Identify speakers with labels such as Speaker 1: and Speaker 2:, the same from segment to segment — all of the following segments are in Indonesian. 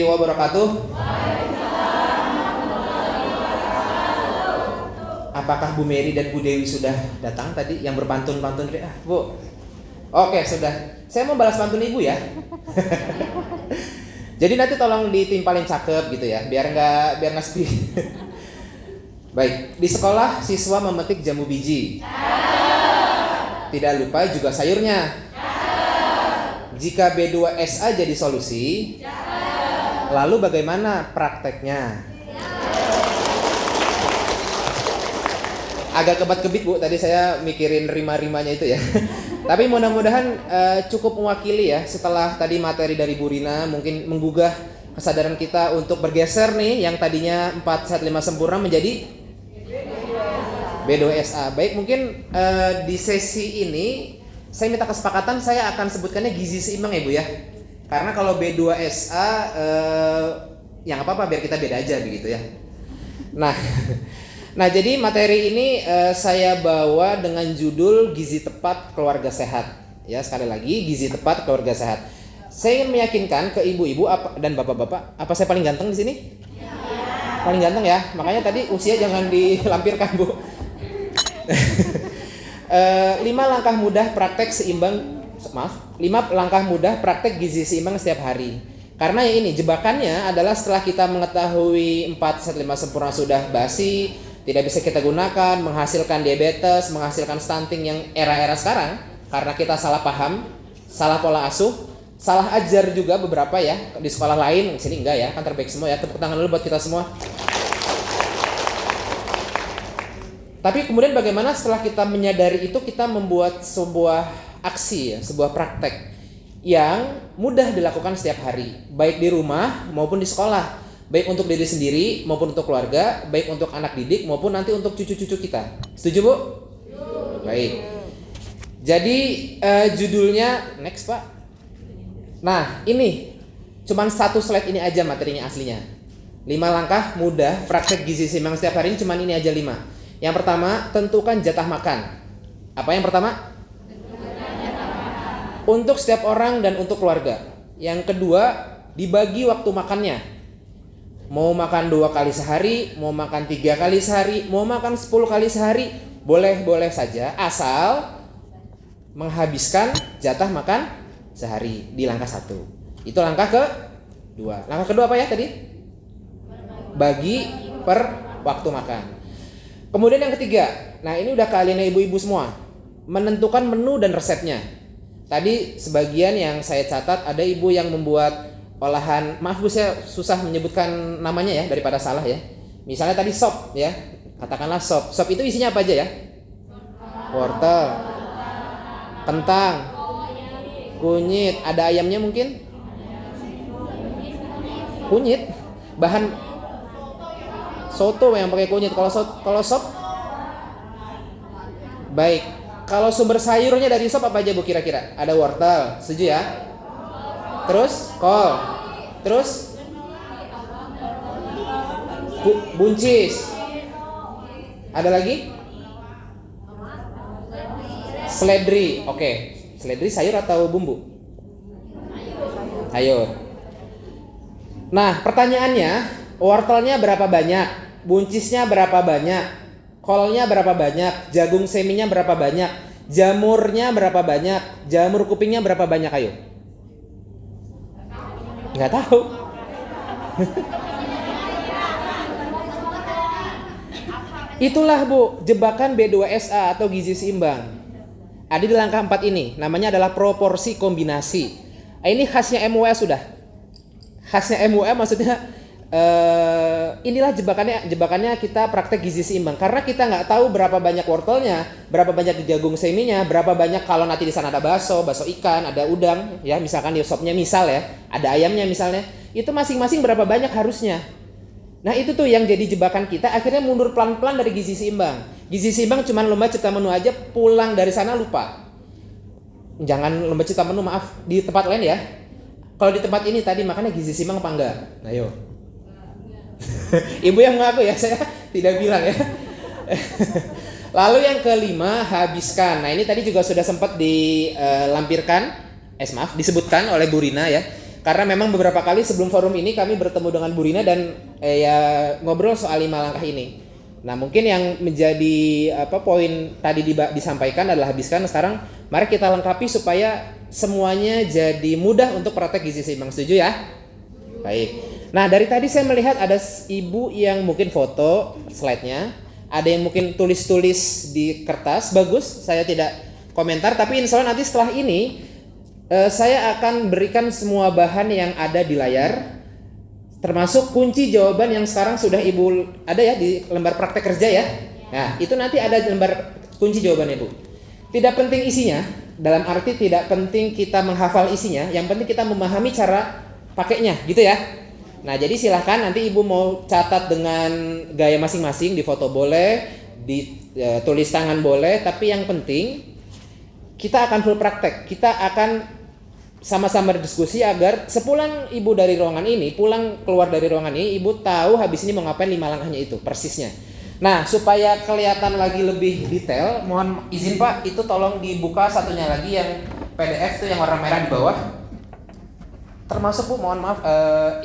Speaker 1: wabarakatuh. Apakah Bu Mary dan Bu Dewi sudah datang tadi yang berpantun-pantun? Bu. Oke, sudah. Saya mau balas pantun Ibu ya. Jadi nanti tolong ditimpalin cakep gitu ya, biar nggak sepi. Baik, di sekolah siswa memetik jambu biji. Tidak lupa juga sayurnya. Jika B2SA jadi solusi, lalu bagaimana prakteknya? Agak kebat-kebit Bu, tadi saya mikirin rima-rimanya itu ya. Tapi mudah-mudahan cukup mewakili ya. Setelah tadi materi dari Bu Rina, mungkin menggugah kesadaran kita untuk bergeser nih, yang tadinya 4 sehat 5 sempurna menjadi B2SA. Baik, mungkin di sesi ini saya minta kesepakatan, saya akan sebutkannya gizi seimbang ya Bu ya. Karena kalau B2SA yang apa-apa biar kita beda aja begitu ya. Nah, jadi materi ini saya bawa dengan judul Gizi Tepat Keluarga Sehat. Ya, sekali lagi gizi tepat keluarga sehat. Saya ingin meyakinkan ke ibu-ibu dan bapak-bapak, apa saya paling ganteng di sini? Ya. Paling ganteng ya. Makanya tadi usia jangan dilampirkan, Bu. 5 langkah mudah praktek seimbang. 5 langkah mudah praktek gizi seimbang setiap hari. Karena ya ini jebakannya adalah setelah kita mengetahui 4 sehat 5 sempurna sudah basi, tidak bisa kita gunakan, menghasilkan diabetes, menghasilkan stunting yang era-era sekarang, karena kita salah paham, salah pola asuh, salah ajar juga beberapa ya di sekolah lain. Sini enggak ya, kan terbaik semua ya. Tepuk tangan dulu buat kita semua. Tapi kemudian bagaimana setelah kita menyadari itu, kita membuat sebuah aksi ya, sebuah praktek yang mudah dilakukan setiap hari, baik di rumah maupun di sekolah. Baik untuk diri sendiri maupun untuk keluarga, baik untuk anak didik maupun nanti untuk cucu-cucu kita. Setuju Bu? Baik. Jadi judulnya next Pak. Nah ini cuman 1 slide ini aja materinya aslinya. 5 langkah mudah praktek gizi seimbang setiap hari, ini cuman ini aja 5. Yang pertama, tentukan jatah makan. Apa yang pertama? Untuk setiap orang dan untuk keluarga. Yang kedua, dibagi waktu makannya. Mau makan 2 kali sehari, mau makan 3 kali sehari, mau makan 10 kali sehari, boleh saja, asal menghabiskan jatah makan sehari di langkah 1. Itu langkah kedua. Langkah kedua apa ya tadi? Bagi per waktu makan. Kemudian yang ketiga, nah ini udah keahliannya ibu-ibu semua, menentukan menu dan resepnya. Tadi sebagian yang saya catat ada ibu yang membuat olahan, maaf Bu saya susah menyebutkan namanya ya daripada salah ya. Misalnya tadi sop ya, katakanlah sop. Sop itu isinya apa aja ya? Wortel, kentang, kunyit, ada ayamnya mungkin? Kunyit, bahan soto yang pakai kunyit. Kalau sop? Baik. Kalau sumber sayurnya dari sop apa aja Bu kira-kira? Ada wortel, setuju ya? Terus kol, terus buncis, ada lagi seledri. Oke, seledri sayur atau bumbu? Sayur. Nah pertanyaannya, wortelnya berapa banyak, buncisnya berapa banyak, kolnya berapa banyak, jagung seminya berapa banyak, jamurnya berapa banyak, jamur kupingnya berapa banyak? Ayo. Nggak tahu. Itulah Bu, jebakan B2SA atau gizi seimbang. Ada di langkah 4 ini, namanya adalah proporsi kombinasi. Ini khasnya MUA sudah. Khasnya MUA maksudnya inilah jebakannya kita praktek gizi seimbang. Karena kita nggak tahu berapa banyak wortelnya, berapa banyak jagung seminya, berapa banyak kalau nanti di sana ada bakso ikan, ada udang, ya misalkan di sopnya misal ya, ada ayamnya misalnya, itu masing-masing berapa banyak harusnya. Nah itu tuh yang jadi jebakan kita, akhirnya mundur pelan-pelan dari gizi seimbang. Gizi seimbang cuma lomba cipta menu aja, pulang dari sana lupa. Jangan lomba cipta menu, maaf, di tempat lain ya. Kalau di tempat ini tadi makannya gizi seimbang apa enggak? Ayo. Ibu yang mengaku ya, saya tidak bilang ya. Lalu yang kelima, habiskan. Nah ini tadi juga sudah sempat dilampirkan, disebutkan oleh Bu Rina ya. Karena memang beberapa kali sebelum forum ini kami bertemu dengan Bu Rina dan ya ngobrol soal 5 langkah ini. Nah, mungkin yang menjadi poin tadi disampaikan adalah habiskan. Sekarang mari kita lengkapi supaya semuanya jadi mudah untuk praktek gizi seimbang. Setuju ya? Baik. Nah, dari tadi saya melihat ada ibu yang mungkin foto slide-nya, ada yang mungkin tulis-tulis di kertas. Bagus, saya tidak komentar, tapi insya Allah nanti setelah ini saya akan berikan semua bahan yang ada di layar, termasuk kunci jawaban yang sekarang sudah Ibu ada ya di lembar praktek kerja ya. Nah, itu nanti ada lembar kunci jawabannya Bu. Tidak penting isinya, dalam arti tidak penting kita menghafal isinya, yang penting kita memahami cara pakainya gitu ya. Nah, jadi silahkan nanti Ibu mau catat dengan gaya masing-masing, di foto boleh, tulis tangan boleh, tapi yang penting kita akan full praktek. Kita akan sama-sama berdiskusi agar sepulang Ibu dari ruangan ini, keluar dari ruangan ini, Ibu tahu habis ini mau ngapain 5 langkahnya itu persisnya. Nah, supaya kelihatan lagi lebih detail, mohon izin Pak, itu tolong dibuka satunya lagi yang PDF tuh yang warna merah di bawah. Termasuk Bu, mohon maaf,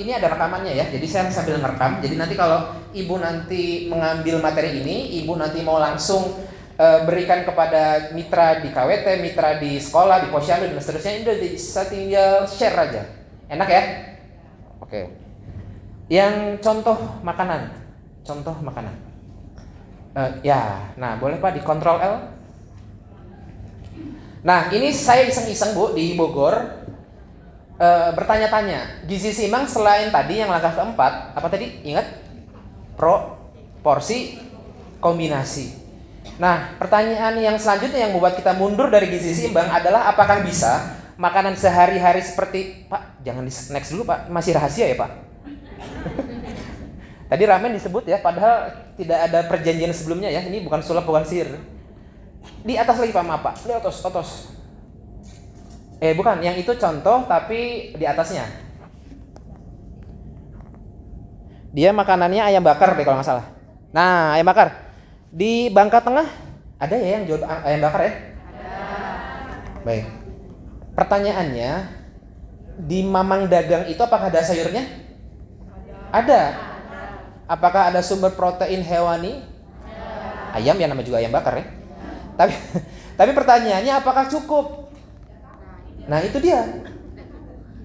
Speaker 1: ini ada rekamannya ya. Jadi saya sambil ngerekam. Jadi nanti kalau Ibu nanti mengambil materi ini, Ibu nanti mau langsung berikan kepada mitra di KWT, mitra di sekolah, di posyandu dan seterusnya, ini bisa tinggal share aja. Enak ya? Oke. Yang contoh makanan. Ya, nah boleh Pak di Ctrl L. Nah, ini saya iseng-iseng Bu di Bogor bertanya-tanya. Gizi seimbang selain tadi yang langkah keempat, apa tadi? Ingat? Porsi, kombinasi. Nah, pertanyaan yang selanjutnya yang membuat kita mundur dari gizi seimbang adalah apakah bisa makanan sehari-hari seperti Pak, jangan di next dulu Pak, masih rahasia ya Pak. Tadi ramen disebut ya, padahal tidak ada perjanjian sebelumnya ya. Ini bukan sulap, bukan sihir. Di atas lagi Pak, maaf Pak. Di atas. Bukan, yang itu contoh tapi di atasnya. Dia makanannya ayam bakar deh kalau nggak salah. Nah, ayam bakar. Di Bangka Tengah ada ya yang jual ayam bakar ya? Ada. Baik. Pertanyaannya, di Mamang Dagang itu apakah ada sayurnya? Ada. Apakah ada sumber protein hewani? Ayam ya, namanya juga ayam bakar ya. Tapi pertanyaannya apakah cukup? Nah, itu dia.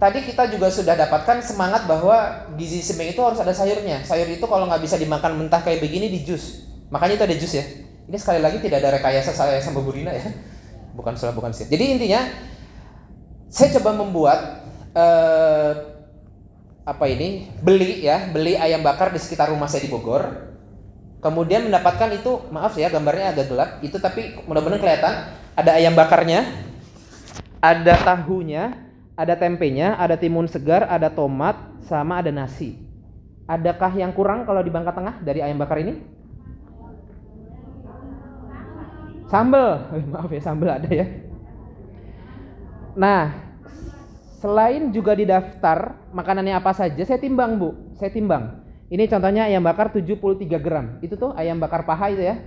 Speaker 1: Tadi kita juga sudah dapatkan semangat bahwa gizi seimbang itu harus ada sayurnya. Sayur itu kalau nggak bisa dimakan mentah kayak begini, di jus. Makanya itu ada jus ya. Ini sekali lagi tidak ada rekayasa saya sama Bu Rina ya. Bukan salah, bukan sih. Jadi intinya saya coba membuat beli ayam bakar di sekitar rumah saya di Bogor. Kemudian mendapatkan itu, maaf ya gambarnya agak gelap, itu tapi mudah-mudahan kelihatan. Ada ayam bakarnya, ada tahunya, ada tempenya, ada timun segar, ada tomat, sama ada nasi. Adakah yang kurang kalau di Bangka Tengah dari ayam bakar ini? Sambal, maaf ya, sambal ada ya. Nah, selain juga di daftar makanannya apa saja, saya timbang Bu, saya timbang. Ini contohnya ayam bakar 73 gram. Itu tuh ayam bakar paha itu ya.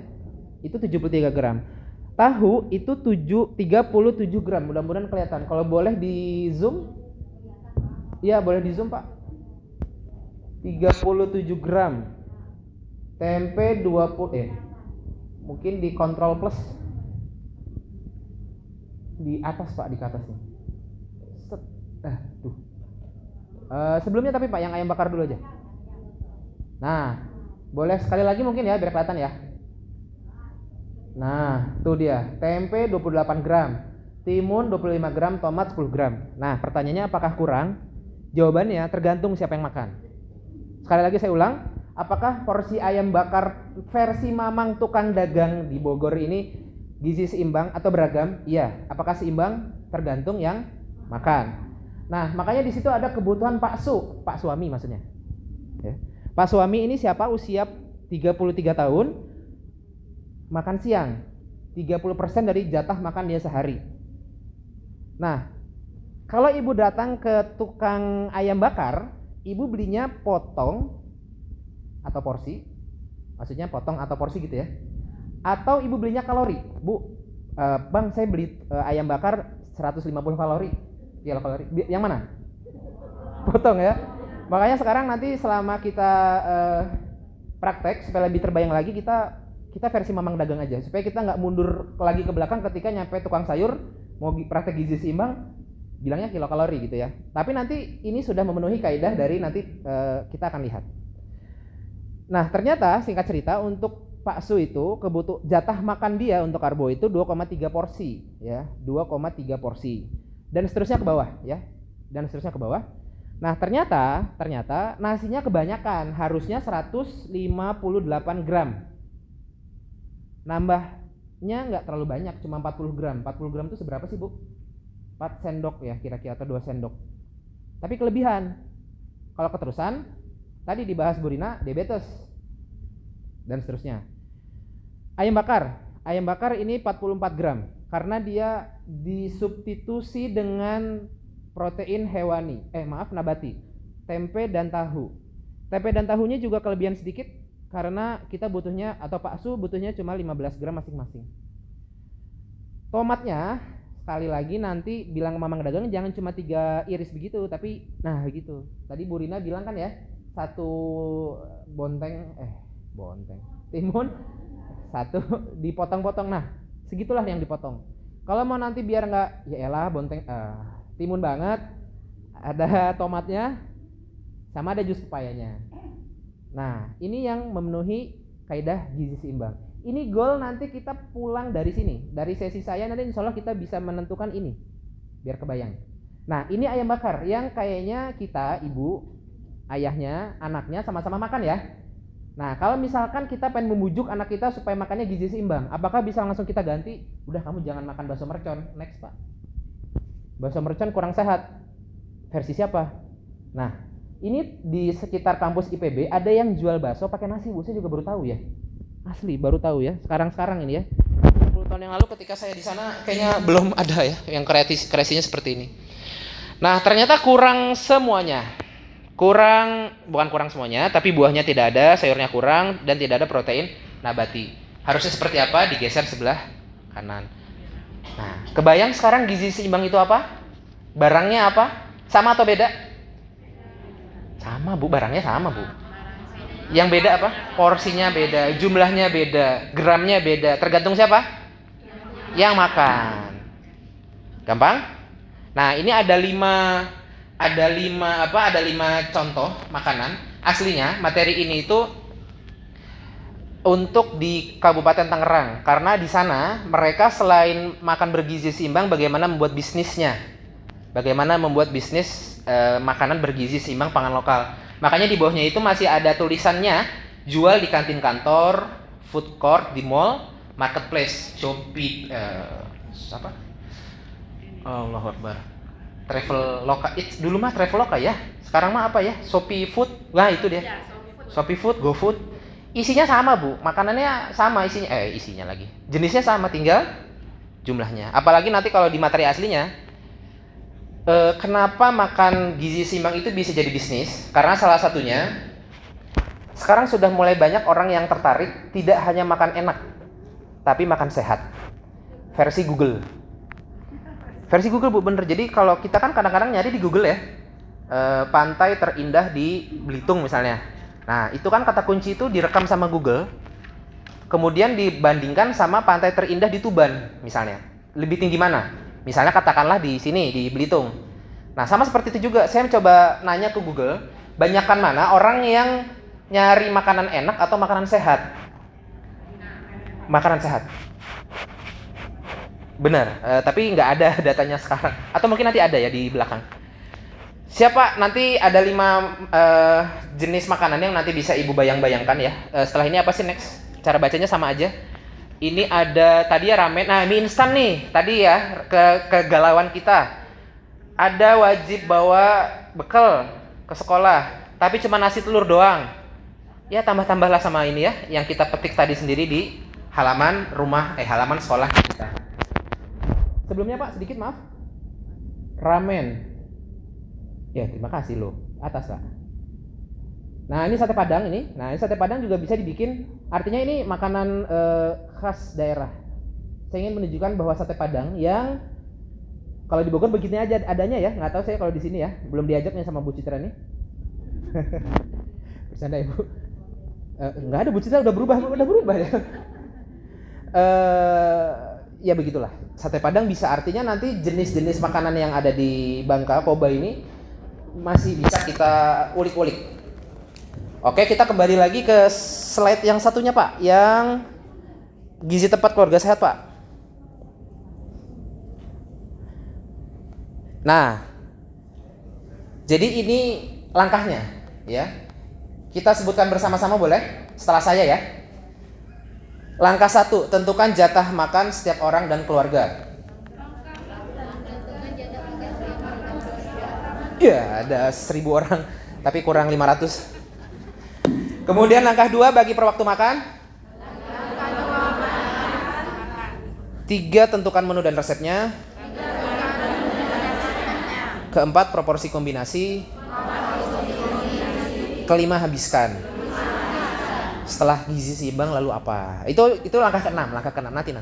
Speaker 1: Itu 73 gram. Tahu itu 37 gram. Mudah-mudahan kelihatan. Kalau boleh di zoom. Iya, boleh di zoom Pak. 37 gram. Tempe 20 mungkin di kontrol plus. Di atas Pak, di atasnya. Sebelumnya tapi Pak, yang ayam bakar dulu aja. Nah, boleh sekali lagi mungkin ya biar kelihatan ya. Nah, tuh dia. Tempe 28 gram, timun 25 gram, tomat 10 gram. Nah, pertanyaannya apakah kurang? Jawabannya tergantung siapa yang makan. Sekali lagi saya ulang, apakah porsi ayam bakar versi Mamang tukang dagang di Bogor ini gizi seimbang atau beragam? Iya. Apakah seimbang? Tergantung yang makan. Nah, makanya di situ ada kebutuhan Pak suami maksudnya. Ya. Pak suami ini siapa? Usia 33 tahun, makan siang 30% dari jatah makan dia sehari. Nah, kalau ibu datang ke tukang ayam bakar, ibu belinya potong atau porsi, maksudnya potong atau porsi gitu ya. Atau ibu belinya kalori, Bu, Bang saya beli ayam bakar 150 kalori, 3 kalori. Yang mana? Potong ya. Makanya sekarang nanti selama kita praktek supaya lebih terbayang lagi, kita versi mamang dagang aja supaya kita nggak mundur lagi ke belakang ketika nyampe tukang sayur mau praktek gizi seimbang bilangnya kilokalori gitu ya. Tapi nanti ini sudah memenuhi kaidah dari nanti kita akan lihat. Nah, ternyata singkat cerita untuk Pak Su itu jatah makan dia untuk karbo itu 2,3 porsi ya, 2,3 porsi. Dan seterusnya ke bawah ya. Dan seterusnya ke bawah. Nah, ternyata nasinya kebanyakan, harusnya 158 gram. Nambahnya nggak terlalu banyak, cuma 40 gram. 40 gram itu seberapa sih, Bu? 4 sendok ya kira-kira atau 2 sendok. Tapi kelebihan. Kalau keterusan, tadi dibahas Bu Rina, diabetes. Dan seterusnya. Ayam bakar ini 44 gram karena dia disubstitusi dengan protein hewani, nabati. Tempe dan tahu. Tempe dan tahunya juga kelebihan sedikit karena kita butuhnya atau Pak Su butuhnya cuma 15 gram masing-masing. Tomatnya sekali lagi nanti bilang ke mamang dagang jangan cuma 3 iris begitu, tapi nah gitu. Tadi Bu Rina bilang kan ya, 1 timun 1 dipotong-potong. Nah, segitulah yang dipotong. Kalau mau nanti biar nggak ya elah timun banget, ada tomatnya sama ada jus pepayanya. Nah, ini yang memenuhi kaidah gizi seimbang. Ini goal nanti kita pulang dari sini, dari sesi saya nanti insya Allah kita bisa menentukan ini, biar kebayang. Nah, ini ayam bakar yang kayaknya kita, ibu, ayahnya, anaknya sama-sama makan ya. Nah, kalau misalkan kita pengen membujuk anak kita supaya makannya gizi seimbang, apakah bisa langsung kita ganti? Udah kamu jangan makan bakso mercon, next Pak. Bakso mercon kurang sehat. Versi siapa? Nah, ini di sekitar kampus IPB ada yang jual bakso pakai nasi, Bu. Saya juga baru tahu ya. Asli baru tahu ya. Sekarang ini ya. 10 tahun yang lalu ketika saya di sana kayaknya belum ada ya yang kreasinya seperti ini. Nah, ternyata kurang semuanya. Bukan kurang semuanya, tapi buahnya tidak ada, sayurnya kurang, dan tidak ada protein nabati. Harusnya seperti apa? Digeser sebelah kanan. Nah, kebayang sekarang gizi seimbang itu apa? Barangnya apa? Sama atau beda? Sama, Bu, barangnya sama, Bu. Yang beda apa? Porsinya beda, jumlahnya beda, gramnya beda. Tergantung siapa? Yang makan. Gampang? Nah, ini ada 5 contoh makanan. Aslinya materi ini itu untuk di Kabupaten Tangerang karena di sana mereka selain makan bergizi seimbang bagaimana membuat bisnisnya. Bagaimana membuat bisnis makanan bergizi seimbang pangan lokal. Makanya di bawahnya itu masih ada tulisannya jual di kantin kantor, food court di mall, marketplace, Shopee Allahu Akbar. Traveloka, dulu mah Traveloka ya. Sekarang mah apa ya? Shopee Food. Wah, itu dia. Ya, Shopee Food, GoFood. Isinya sama, Bu. Makanannya sama isinya lagi. Jenisnya sama, tinggal jumlahnya. Apalagi nanti kalau di materi aslinya, kenapa makan gizi seimbang itu bisa jadi bisnis? Karena salah satunya sekarang sudah mulai banyak orang yang tertarik tidak hanya makan enak, tapi makan sehat. Versi Google. Versi Google, Bu, bener. Jadi kalau kita kan kadang-kadang nyari di Google ya, pantai terindah di Belitung misalnya. Nah, itu kan kata kunci itu direkam sama Google, kemudian dibandingkan sama pantai terindah di Tuban misalnya. Lebih tinggi mana? Misalnya katakanlah di sini, di Belitung. Nah, sama seperti itu juga. Saya mencoba nanya ke Google, banyakkan mana orang yang nyari makanan enak atau makanan sehat? Makanan sehat. Benar, tapi nggak ada datanya sekarang. Atau mungkin nanti ada ya di belakang. Siapa nanti ada 5 jenis makanan yang nanti bisa ibu bayangkan ya. Setelah ini apa sih next? Cara bacanya sama aja. Ini ada tadi ya ramen. Nah, mie instan nih. Tadi ya kegalauan kita. Ada wajib bawa bekal ke sekolah, tapi cuma nasi telur doang. Ya tambah-tambahlah sama ini ya, yang kita petik tadi sendiri di halaman sekolah kita. Sebelumnya Pak, sedikit maaf. Ramen. Ya, terima kasih loh. Atas Pak. Nah, ini sate Padang ini. Nah, ini sate Padang juga bisa dibikin. Artinya ini makanan khas daerah. Saya ingin menunjukkan bahwa sate Padang yang Kalau di Bogor begini aja adanya ya, nggak tahu saya kalau di sini ya, belum diajaknya sama Bu Citra nih. Bercanda Ibu. Nggak ada, Bu Citra udah berubah ya. Ya begitulah. Sate Padang bisa artinya nanti jenis-jenis makanan yang ada di Bangka Koba ini masih bisa kita ulik-ulik. Oke, kita kembali lagi ke slide yang satunya Pak, yang gizi tepat keluarga sehat Pak. Nah, jadi ini langkahnya ya. Kita sebutkan bersama-sama boleh? Setelah saya ya. Langkah 1, tentukan jatah makan setiap orang dan keluarga. Ya, ada 1000 orang, tapi kurang 500. Kemudian langkah 2, bagi per waktu makan. 3, tentukan menu dan resepnya. Keempat, proporsi kombinasi. Kelima, habiskan. Setelah gizi seimbang lalu apa? Itu langkah ke-6, nanti.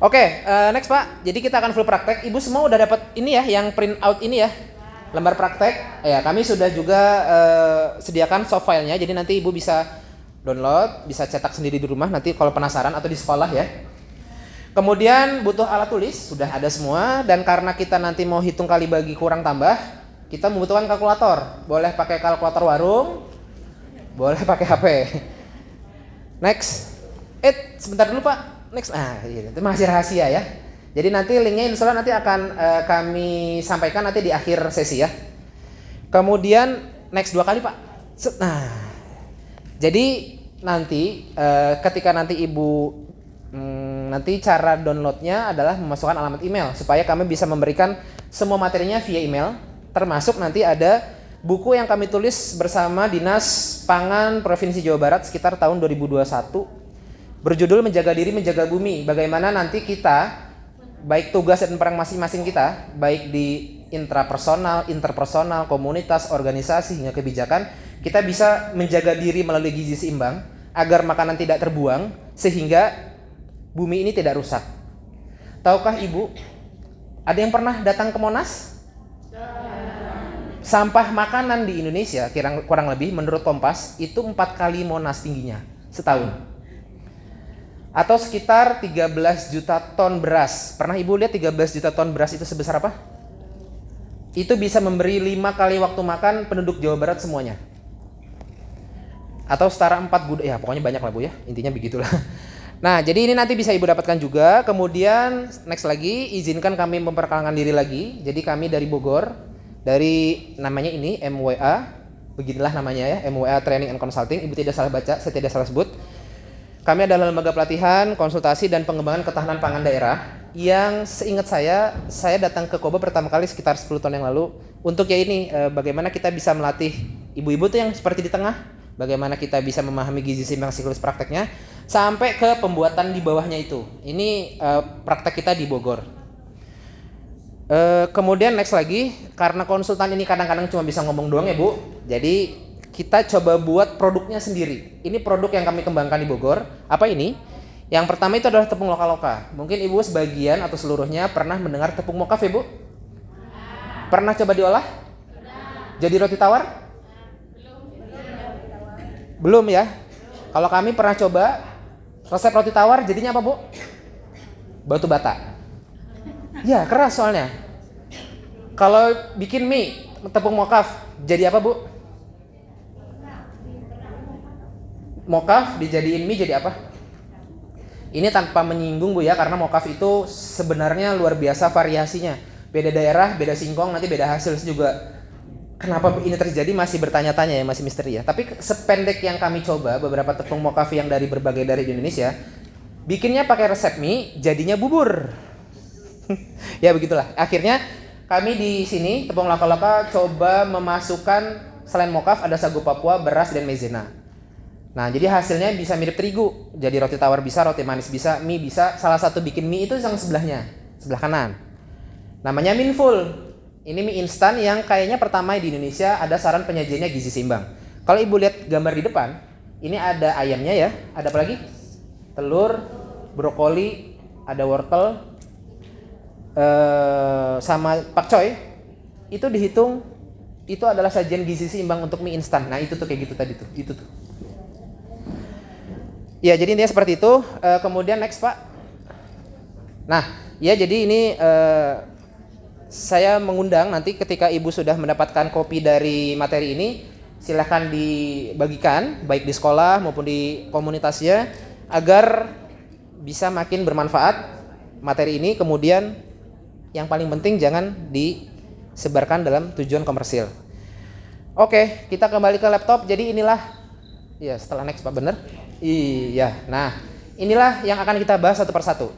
Speaker 1: Oke, next Pak. Jadi kita akan full praktek. Ibu semua udah dapat ini ya, yang print out ini ya, lembar praktek. Ya, kami sudah juga sediakan soft filenya. Jadi nanti Ibu bisa download, bisa cetak sendiri di rumah nanti kalau penasaran atau di sekolah ya. Kemudian butuh alat tulis, sudah ada semua. Dan karena kita nanti mau hitung kali bagi kurang tambah, kita membutuhkan kalkulator. Boleh pakai kalkulator warung, boleh pakai HP. Next. Sebentar dulu Pak. Next. Itu masih rahasia ya. Jadi nanti linknya insya Allah nanti akan kami sampaikan nanti di akhir sesi ya. Kemudian next 2 kali Pak. Jadi nanti ketika nanti Ibu nanti cara downloadnya adalah memasukkan alamat email supaya kami bisa memberikan semua materinya via email, termasuk nanti ada buku yang kami tulis bersama Dinas Pangan Provinsi Jawa Barat sekitar tahun 2021 berjudul Menjaga Diri Menjaga Bumi. Bagaimana nanti kita, baik tugas dan peran masing-masing kita, baik di intrapersonal, interpersonal, komunitas, organisasi hingga kebijakan, kita bisa menjaga diri melalui gizi seimbang agar makanan tidak terbuang sehingga bumi ini tidak rusak. Tahukah Ibu, ada yang pernah datang ke Monas? Sampah makanan di Indonesia kurang lebih menurut Kompas itu 4 kali Monas tingginya setahun. Atau sekitar 13 juta ton beras. Pernah Ibu lihat 13 juta ton beras itu sebesar apa? Itu bisa memberi 5 kali waktu makan penduduk Jawa Barat semuanya. Atau setara 4 gudang, ya pokoknya banyak lah Bu ya, intinya begitulah. Nah, jadi ini nanti bisa Ibu dapatkan juga. Kemudian next lagi, izinkan kami memperkenalkan diri lagi. Jadi kami dari Bogor, dari namanya ini MWA, beginilah namanya ya, MWA Training and Consulting. Ibu tidak salah baca, saya tidak salah sebut. Kami adalah lembaga pelatihan, konsultasi dan pengembangan ketahanan pangan daerah yang seingat saya datang ke Koba pertama kali sekitar 10 tahun yang lalu untuk ya ini bagaimana kita bisa melatih ibu-ibu tuh yang seperti di tengah, bagaimana kita bisa memahami gizi seimbang siklus prakteknya sampai ke pembuatan di bawahnya itu. Ini praktek kita di Bogor. Kemudian next lagi, karena konsultan ini kadang-kadang cuma bisa ngomong doang ya Bu, jadi kita coba buat produknya sendiri. Ini produk yang kami kembangkan di Bogor. Apa ini? Yang pertama itu adalah tepung loka-loka. Mungkin Ibu sebagian atau seluruhnya pernah mendengar tepung mokaf ya Bu? Pernah coba diolah? Jadi roti tawar? Belum ya? Kalau kami pernah coba resep roti tawar jadinya apa Bu? Batu bata. Ya keras soalnya. Kalau bikin mie tepung mokaf jadi apa Bu? Mokaf dijadiin mie jadi apa? Ini tanpa menyinggung Bu ya, karena mokaf itu sebenarnya luar biasa variasinya. Beda daerah, beda singkong, nanti beda hasil juga. Kenapa ini terjadi masih bertanya-tanya ya, masih misteri ya. Tapi sependek yang kami coba, beberapa tepung mokaf yang dari berbagai daerah di Indonesia, bikinnya pakai resep mie, jadinya bubur. Ya begitulah. Akhirnya kami di sini tepung loka-loka coba memasukkan selain mokaf ada sagu Papua, beras dan maizena. Nah, jadi hasilnya bisa mirip terigu. Jadi roti tawar bisa, roti manis bisa, mie bisa. Salah satu bikin mie itu yang sebelahnya, sebelah kanan. Namanya Minful. Ini mie instan yang kayaknya pertama di Indonesia ada saran penyajiannya gizi seimbang. Kalau Ibu lihat gambar di depan, ini ada ayamnya ya. Ada apa lagi? Telur, brokoli, ada wortel, sama pakcoy itu dihitung itu adalah sajian gizi seimbang untuk mie instan. Nah itu tuh kayak gitu tadi tuh, itu tuh. Ya jadi intinya seperti itu. Kemudian next Pak. Nah ya jadi ini saya mengundang nanti ketika Ibu sudah mendapatkan kopi dari materi ini, silahkan dibagikan baik di sekolah maupun di komunitasnya agar bisa makin bermanfaat materi ini. Kemudian yang paling penting jangan disebarkan dalam tujuan komersil. Oke, kita kembali ke laptop. Jadi inilah ya setelah next Pak, bener? Iya. Nah, inilah yang akan kita bahas satu persatu.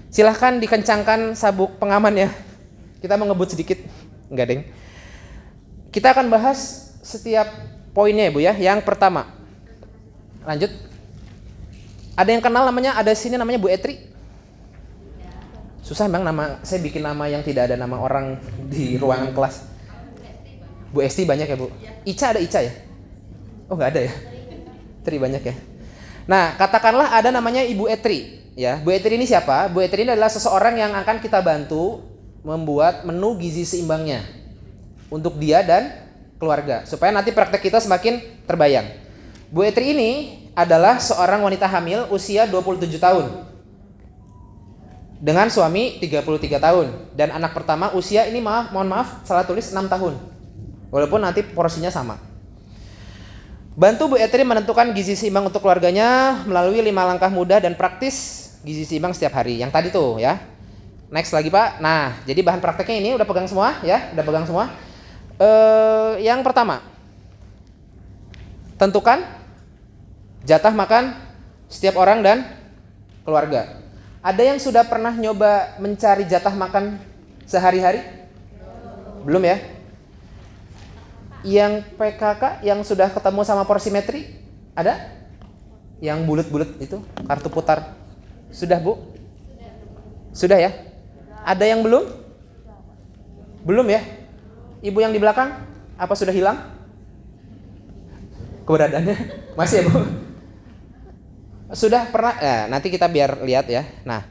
Speaker 1: Silahkan dikencangkan sabuk pengamannya. Kita mau ngebut sedikit. Enggak, Deng. Kita akan bahas setiap poinnya ya Bu ya. Yang pertama. Lanjut. Ada yang kenal namanya, ada sini namanya Bu Etri? Susah memang nama, saya bikin nama yang tidak ada nama orang di ruangan kelas. Bu Esti banyak ya Bu? Ica ada Ica ya? Oh nggak ada ya? Tri banyak ya? Nah katakanlah ada namanya Ibu Etri ya. Bu Etri ini siapa? Bu Etri ini adalah seseorang yang akan kita bantu membuat menu gizi seimbangnya untuk dia dan keluarga supaya nanti praktek kita semakin terbayang. Bu Etri ini adalah seorang wanita hamil usia 27 tahun dengan suami 33 tahun dan anak pertama usia ini mohon maaf salah tulis 6 tahun. Walaupun nanti porsinya sama. Bantu Bu Etri menentukan gizi seimbang untuk keluarganya melalui 5 langkah mudah dan praktis gizi seimbang setiap hari. Yang tadi tuh ya. Next lagi Pak. Nah, jadi bahan prakteknya ini udah pegang semua ya, udah pegang semua. Yang pertama, tentukan jatah makan setiap orang dan keluarga. Ada yang sudah pernah nyoba mencari jatah makan sehari-hari? Belum ya? Yang PKK yang sudah ketemu sama porsimetri? Ada? Yang bulat-bulat itu, kartu putar. Sudah Bu? Sudah ya? Ada yang belum? Belum ya? Ibu yang di belakang? Apa sudah hilang? Keberadaannya? Masih ya Bu? Sudah pernah? Ya, nanti kita biar lihat ya. Nah,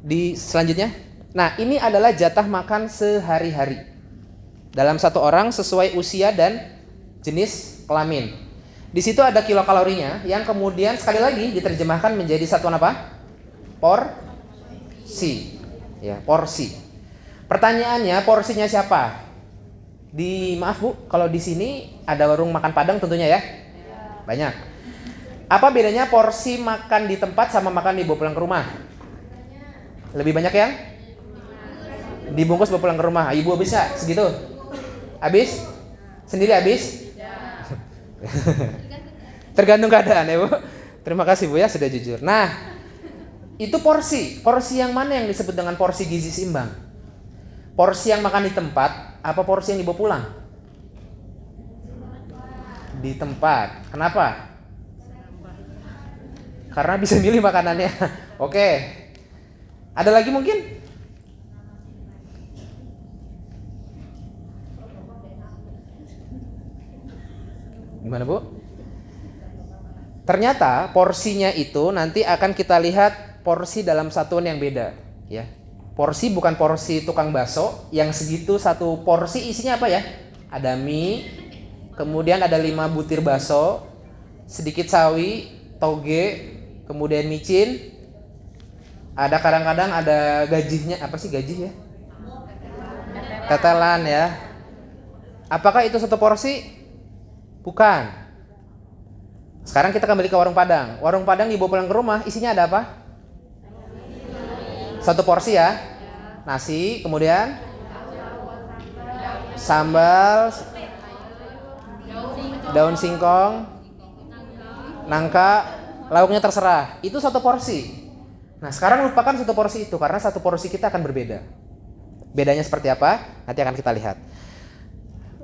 Speaker 1: di selanjutnya. Nah, ini adalah jatah makan sehari-hari dalam satu orang sesuai usia dan jenis kelamin. Di situ ada kilokalorinya yang kemudian sekali lagi diterjemahkan menjadi satuan apa? Porsi. Ya, porsi. Pertanyaannya, porsinya siapa? Maaf Bu, kalau di sini ada warung makan Padang tentunya ya? Banyak. Apa bedanya porsi makan di tempat sama makan dibawa pulang ke rumah? Lebih banyak yang dibungkus bawa pulang ke rumah. Ibu habis ya segitu? Habis? Sendiri habis? Tergantung keadaan ya Bu. Terima kasih Bu ya sudah jujur. Nah, itu porsi. Porsi yang mana yang disebut dengan porsi gizi seimbang? Porsi yang makan di tempat apa porsi yang dibawa pulang? Di tempat. Kenapa? Karena bisa milih makanannya. Oke. Ada lagi mungkin? Gimana Bu? Ternyata porsinya itu nanti akan kita lihat porsi dalam satuan yang beda, ya. Porsi bukan porsi tukang bakso yang segitu satu porsi isinya apa ya? Ada mie, kemudian ada 5 butir bakso, sedikit sawi, toge, kemudian micin, ada kadang-kadang ada gajinya, apa sih gaji ya? Tetelan ya. Apakah itu satu porsi? Bukan. Sekarang kita kembali ke warung Padang. Warung Padang dibawa pulang ke rumah, isinya ada apa? Satu porsi ya. Nasi, kemudian sambal, daun singkong, nangka, lauknya terserah. Itu satu porsi. Nah, sekarang lupakan satu porsi itu karena satu porsi kita akan berbeda. Bedanya seperti apa? Nanti akan kita lihat.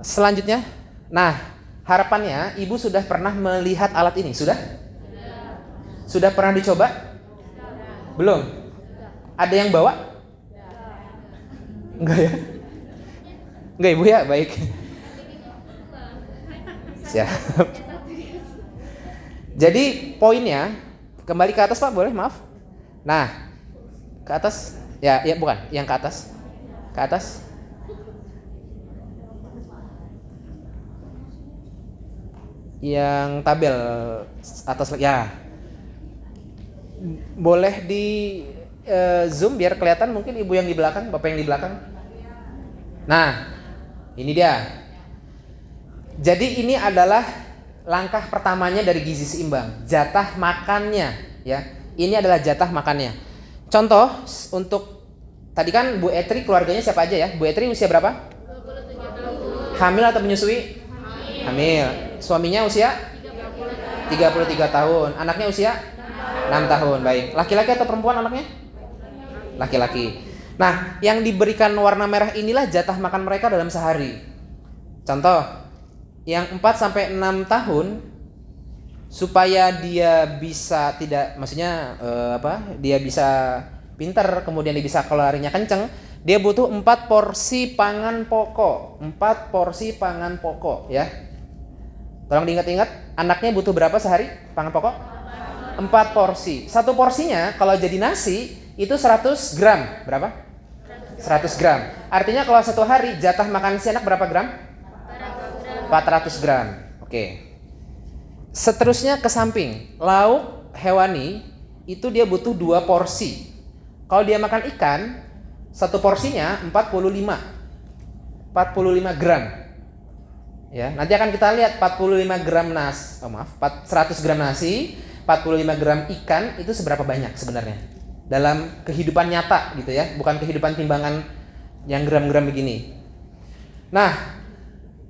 Speaker 1: Selanjutnya, nah, harapannya Ibu sudah pernah melihat alat ini, sudah? Sudah pernah dicoba? Belum? Ada yang bawa? Enggak ya? Enggak Ibu ya? Baik. Siap. Jadi poinnya, kembali ke atas Pak, boleh maaf? Nah, ke atas. Ya, ya bukan, yang ke atas. Ke atas. Yang tabel atas ya. Boleh di zoom biar kelihatan mungkin ibu yang di belakang, bapak yang di belakang. Nah, ini dia. Jadi ini adalah langkah pertamanya dari gizi seimbang, jatah makannya ya. Ini adalah jatah makannya. Contoh untuk tadi kan Bu Etri keluarganya siapa aja ya? Bu Etri usia berapa?
Speaker 2: 27 tahun.
Speaker 1: Hamil atau menyusui? Hamil. Suaminya usia 33 tahun. Anaknya usia 6 tahun. Baik. Laki-laki atau perempuan anaknya? Laki-laki. Nah, yang diberikan warna merah inilah jatah makan mereka dalam sehari. Contoh, yang 4 sampai 6 tahun supaya dia bisa dia bisa pintar, kemudian dia bisa kalorinya kenceng, dia butuh 4 porsi pangan pokok. 4 porsi pangan pokok ya. Tolong diingat-ingat, anaknya butuh berapa sehari pangan pokok? 4 porsi. Satu porsinya kalau jadi nasi itu 100 gram. Berapa? 100 gram. Artinya kalau satu hari jatah makan si anak berapa gram? 400 gram. Oke. Seterusnya ke samping. Lauk hewani itu dia butuh 2 porsi. Kalau dia makan ikan, satu porsinya 45 gram. Ya, nanti akan kita lihat 45 gram 100 gram nasi, 45 gram ikan itu seberapa banyak sebenarnya dalam kehidupan nyata gitu ya, bukan kehidupan timbangan yang gram-gram begini. Nah,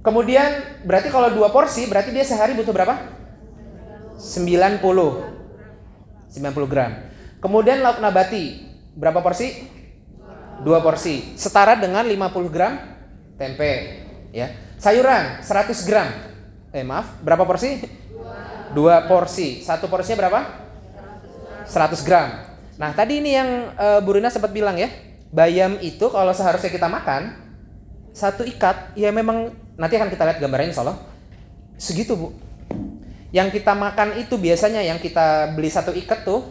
Speaker 1: kemudian berarti kalau 2 porsi berarti dia sehari butuh berapa? 90 gram. Kemudian lauk nabati berapa porsi? 2 porsi, setara dengan 50 gram tempe ya. Sayuran 100 gram. Berapa porsi? 2 porsi. Satu porsinya berapa? 100 gram. Nah, tadi ini yang Bu Rina sempat bilang ya, bayam itu kalau seharusnya kita makan satu ikat, ya memang nanti akan kita lihat gambarnya insyaallah. Segitu, Bu. Yang kita makan itu biasanya yang kita beli satu ikat tuh,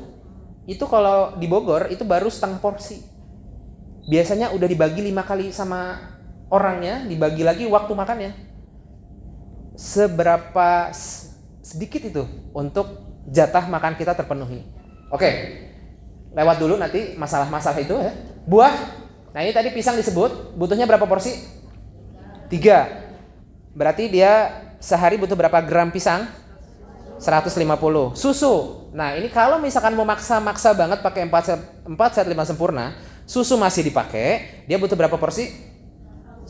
Speaker 1: itu kalau di Bogor itu baru setengah porsi. Biasanya udah dibagi 5 kali sama orangnya, dibagi lagi waktu makannya. Seberapa sedikit itu untuk jatah makan kita terpenuhi. Oke. Lewat dulu nanti masalah-masalah itu ya. Buah. Nah, ini tadi pisang disebut, butuhnya berapa porsi? 3. Berarti dia sehari butuh berapa gram pisang? 150. Susu. Nah, ini kalau misalkan mau maksa banget pakai 4 sehat 5 sempurna, susu masih dipakai, dia butuh berapa porsi?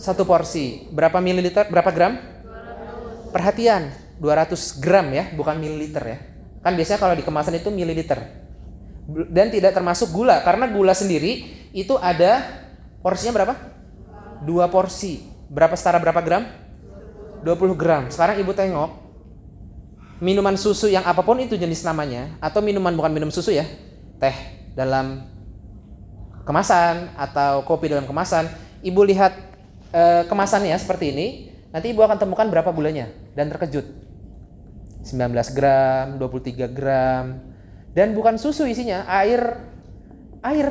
Speaker 1: 1 porsi. Berapa mililiter? Berapa gram?
Speaker 2: 200.
Speaker 1: Perhatian, 200 gram ya, bukan mililiter ya. Kan biasanya kalau di kemasan itu mililiter. Dan tidak termasuk gula, karena gula sendiri itu ada porsinya berapa? 2 porsi. Berapa setara berapa gram? 20 gram. Sekarang ibu tengok, minuman susu yang apapun itu jenis namanya, atau minuman bukan minum susu ya, teh dalam kemasan atau kopi dalam kemasan, ibu lihat kemasannya seperti ini, nanti ibu akan temukan berapa gulanya dan terkejut. 19 gram, 23 gram, dan bukan susu isinya, air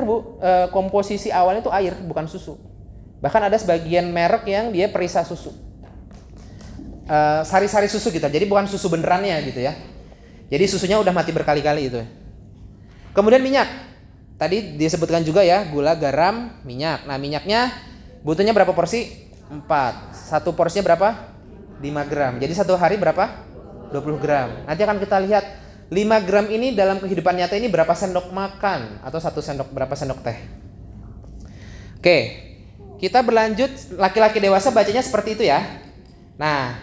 Speaker 1: Bu. Komposisi awalnya itu air, bukan susu. Bahkan ada sebagian merek yang dia perisa susu, sari-sari susu gitu, jadi bukan susu benerannya gitu ya. Jadi susunya udah mati berkali-kali itu. Kemudian minyak, tadi disebutkan juga ya, gula, garam, minyak. Nah, minyaknya butuhnya berapa porsi? 4. Satu porsinya berapa? 5 gram. Jadi satu hari berapa? 20 gram. Nanti akan kita lihat 5 gram ini dalam kehidupan nyata ini berapa sendok makan atau berapa sendok teh. Oke. Kita berlanjut, laki-laki dewasa bacanya seperti itu ya. Nah,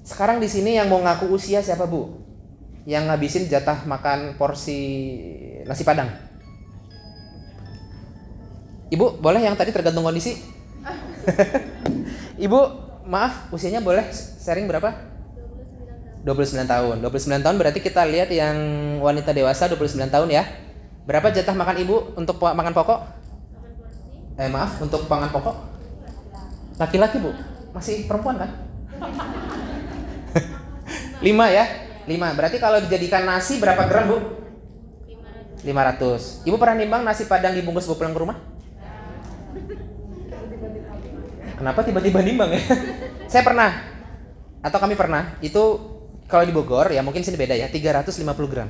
Speaker 1: sekarang di sini yang mau ngaku usia siapa, Bu? Yang ngabisin jatah makan porsi nasi Padang. Ibu, boleh yang tadi tergantung kondisi? Ibu, maaf, usianya boleh sharing berapa? 29 tahun. 29 tahun berarti kita lihat yang wanita dewasa 29 tahun ya. Berapa jatah makan ibu untuk makan pokok? Untuk pangan pokok? Laki-laki, Bu? Masih perempuan kan? 5 ya? 5. Berarti kalau dijadikan nasi berapa gram, Bu? 500. Ibu pernah nimbang nasi Padang dibungkus bawa pulang ke rumah? Kenapa tiba-tiba nimbang ya? Saya pernah, atau kami pernah, itu kalau di Bogor, ya mungkin sini beda ya, 350 gram.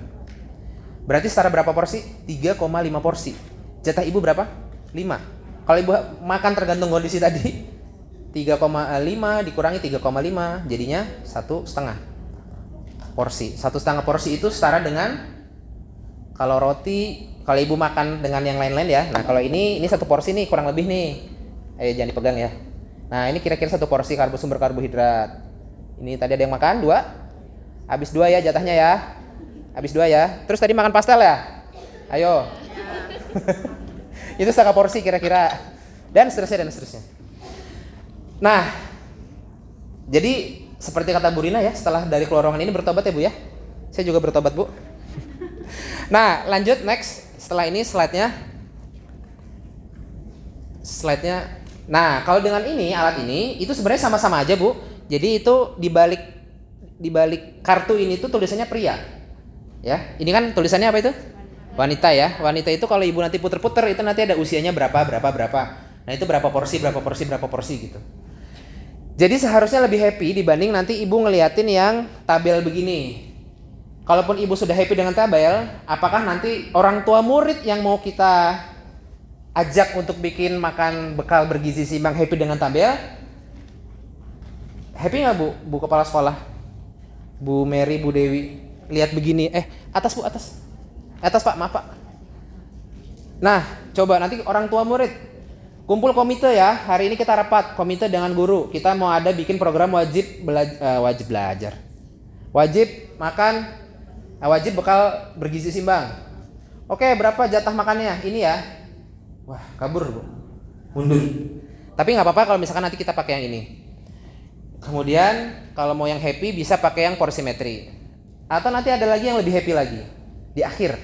Speaker 1: Berarti setara berapa porsi? 3,5 porsi. Jatah ibu berapa? 5. Kalau ibu makan tergantung kondisi tadi, 3,5 dikurangi 3,5, jadinya 1,5 porsi. 1,5 porsi itu setara dengan, kalau roti, kalau ibu makan dengan yang lain-lain ya. Nah kalau ini satu porsi nih kurang lebih nih. Ayo jangan dipegang ya. Nah ini kira-kira satu porsi sumber karbohidrat. Ini tadi ada yang makan 2. Habis 2 ya jatahnya ya. Habis 2 ya. Terus tadi makan pastel ya. Ayo. Itu setengah porsi kira-kira. Dan seterusnya. Nah, jadi seperti kata Bu Rina ya, setelah dari keluar ruangan ini bertobat ya Bu ya. Saya juga bertobat Bu. Nah, lanjut next. Setelah ini slide-nya. Nah, kalau dengan ini, alat ini, itu sebenarnya sama-sama aja Bu. Jadi itu di balik kartu ini tuh tulisannya pria. Ya, ini kan tulisannya apa itu? Wanita ya. Wanita itu kalau ibu nanti puter-puter itu nanti ada usianya berapa. Nah, itu berapa porsi gitu. Jadi seharusnya lebih happy dibanding nanti ibu ngeliatin yang tabel begini. Kalaupun ibu sudah happy dengan tabel, apakah nanti orang tua murid yang mau kita ajak untuk bikin makan bekal bergizi seimbang happy dengan tabel? Happy nggak Bu kepala sekolah? Bu Mary, Bu Dewi, lihat begini. Atas Bu, atas Pak, maaf Pak. Nah, coba nanti orang tua murid kumpul komite ya. Hari ini kita rapat komite dengan guru. Kita mau ada bikin program wajib belajar. Wajib makan, wajib bekal bergizi seimbang. Oke, berapa jatah makannya? Ini ya. Wah, kabur Bu. Mundur. Tapi nggak apa-apa kalau misalkan nanti kita pakai yang ini. Kemudian kalau mau yang happy bisa pakai yang porsimetri. Atau nanti ada lagi yang lebih happy lagi di akhir.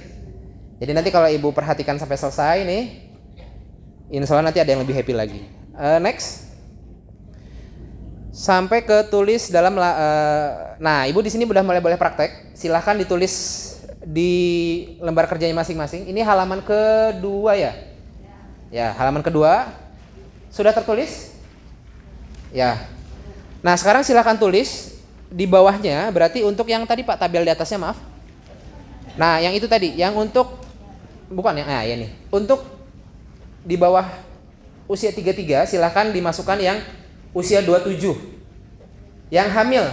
Speaker 1: Jadi nanti kalau ibu perhatikan sampai selesai nih, insya Allah nanti ada yang lebih happy lagi. Next. Sampai ke tulis dalam nah, ibu di sini udah mulai boleh praktek. Silahkan ditulis di lembar kerjanya masing-masing. Ini halaman kedua ya. Ya, halaman kedua sudah tertulis. Ya. Nah, sekarang silahkan tulis di bawahnya. Berarti untuk yang tadi Pak tabel di atasnya maaf. Nah, yang itu tadi, yang untuk bukan yang ya nih. Untuk di bawah usia 33 silahkan dimasukkan yang usia 27. Yang hamil.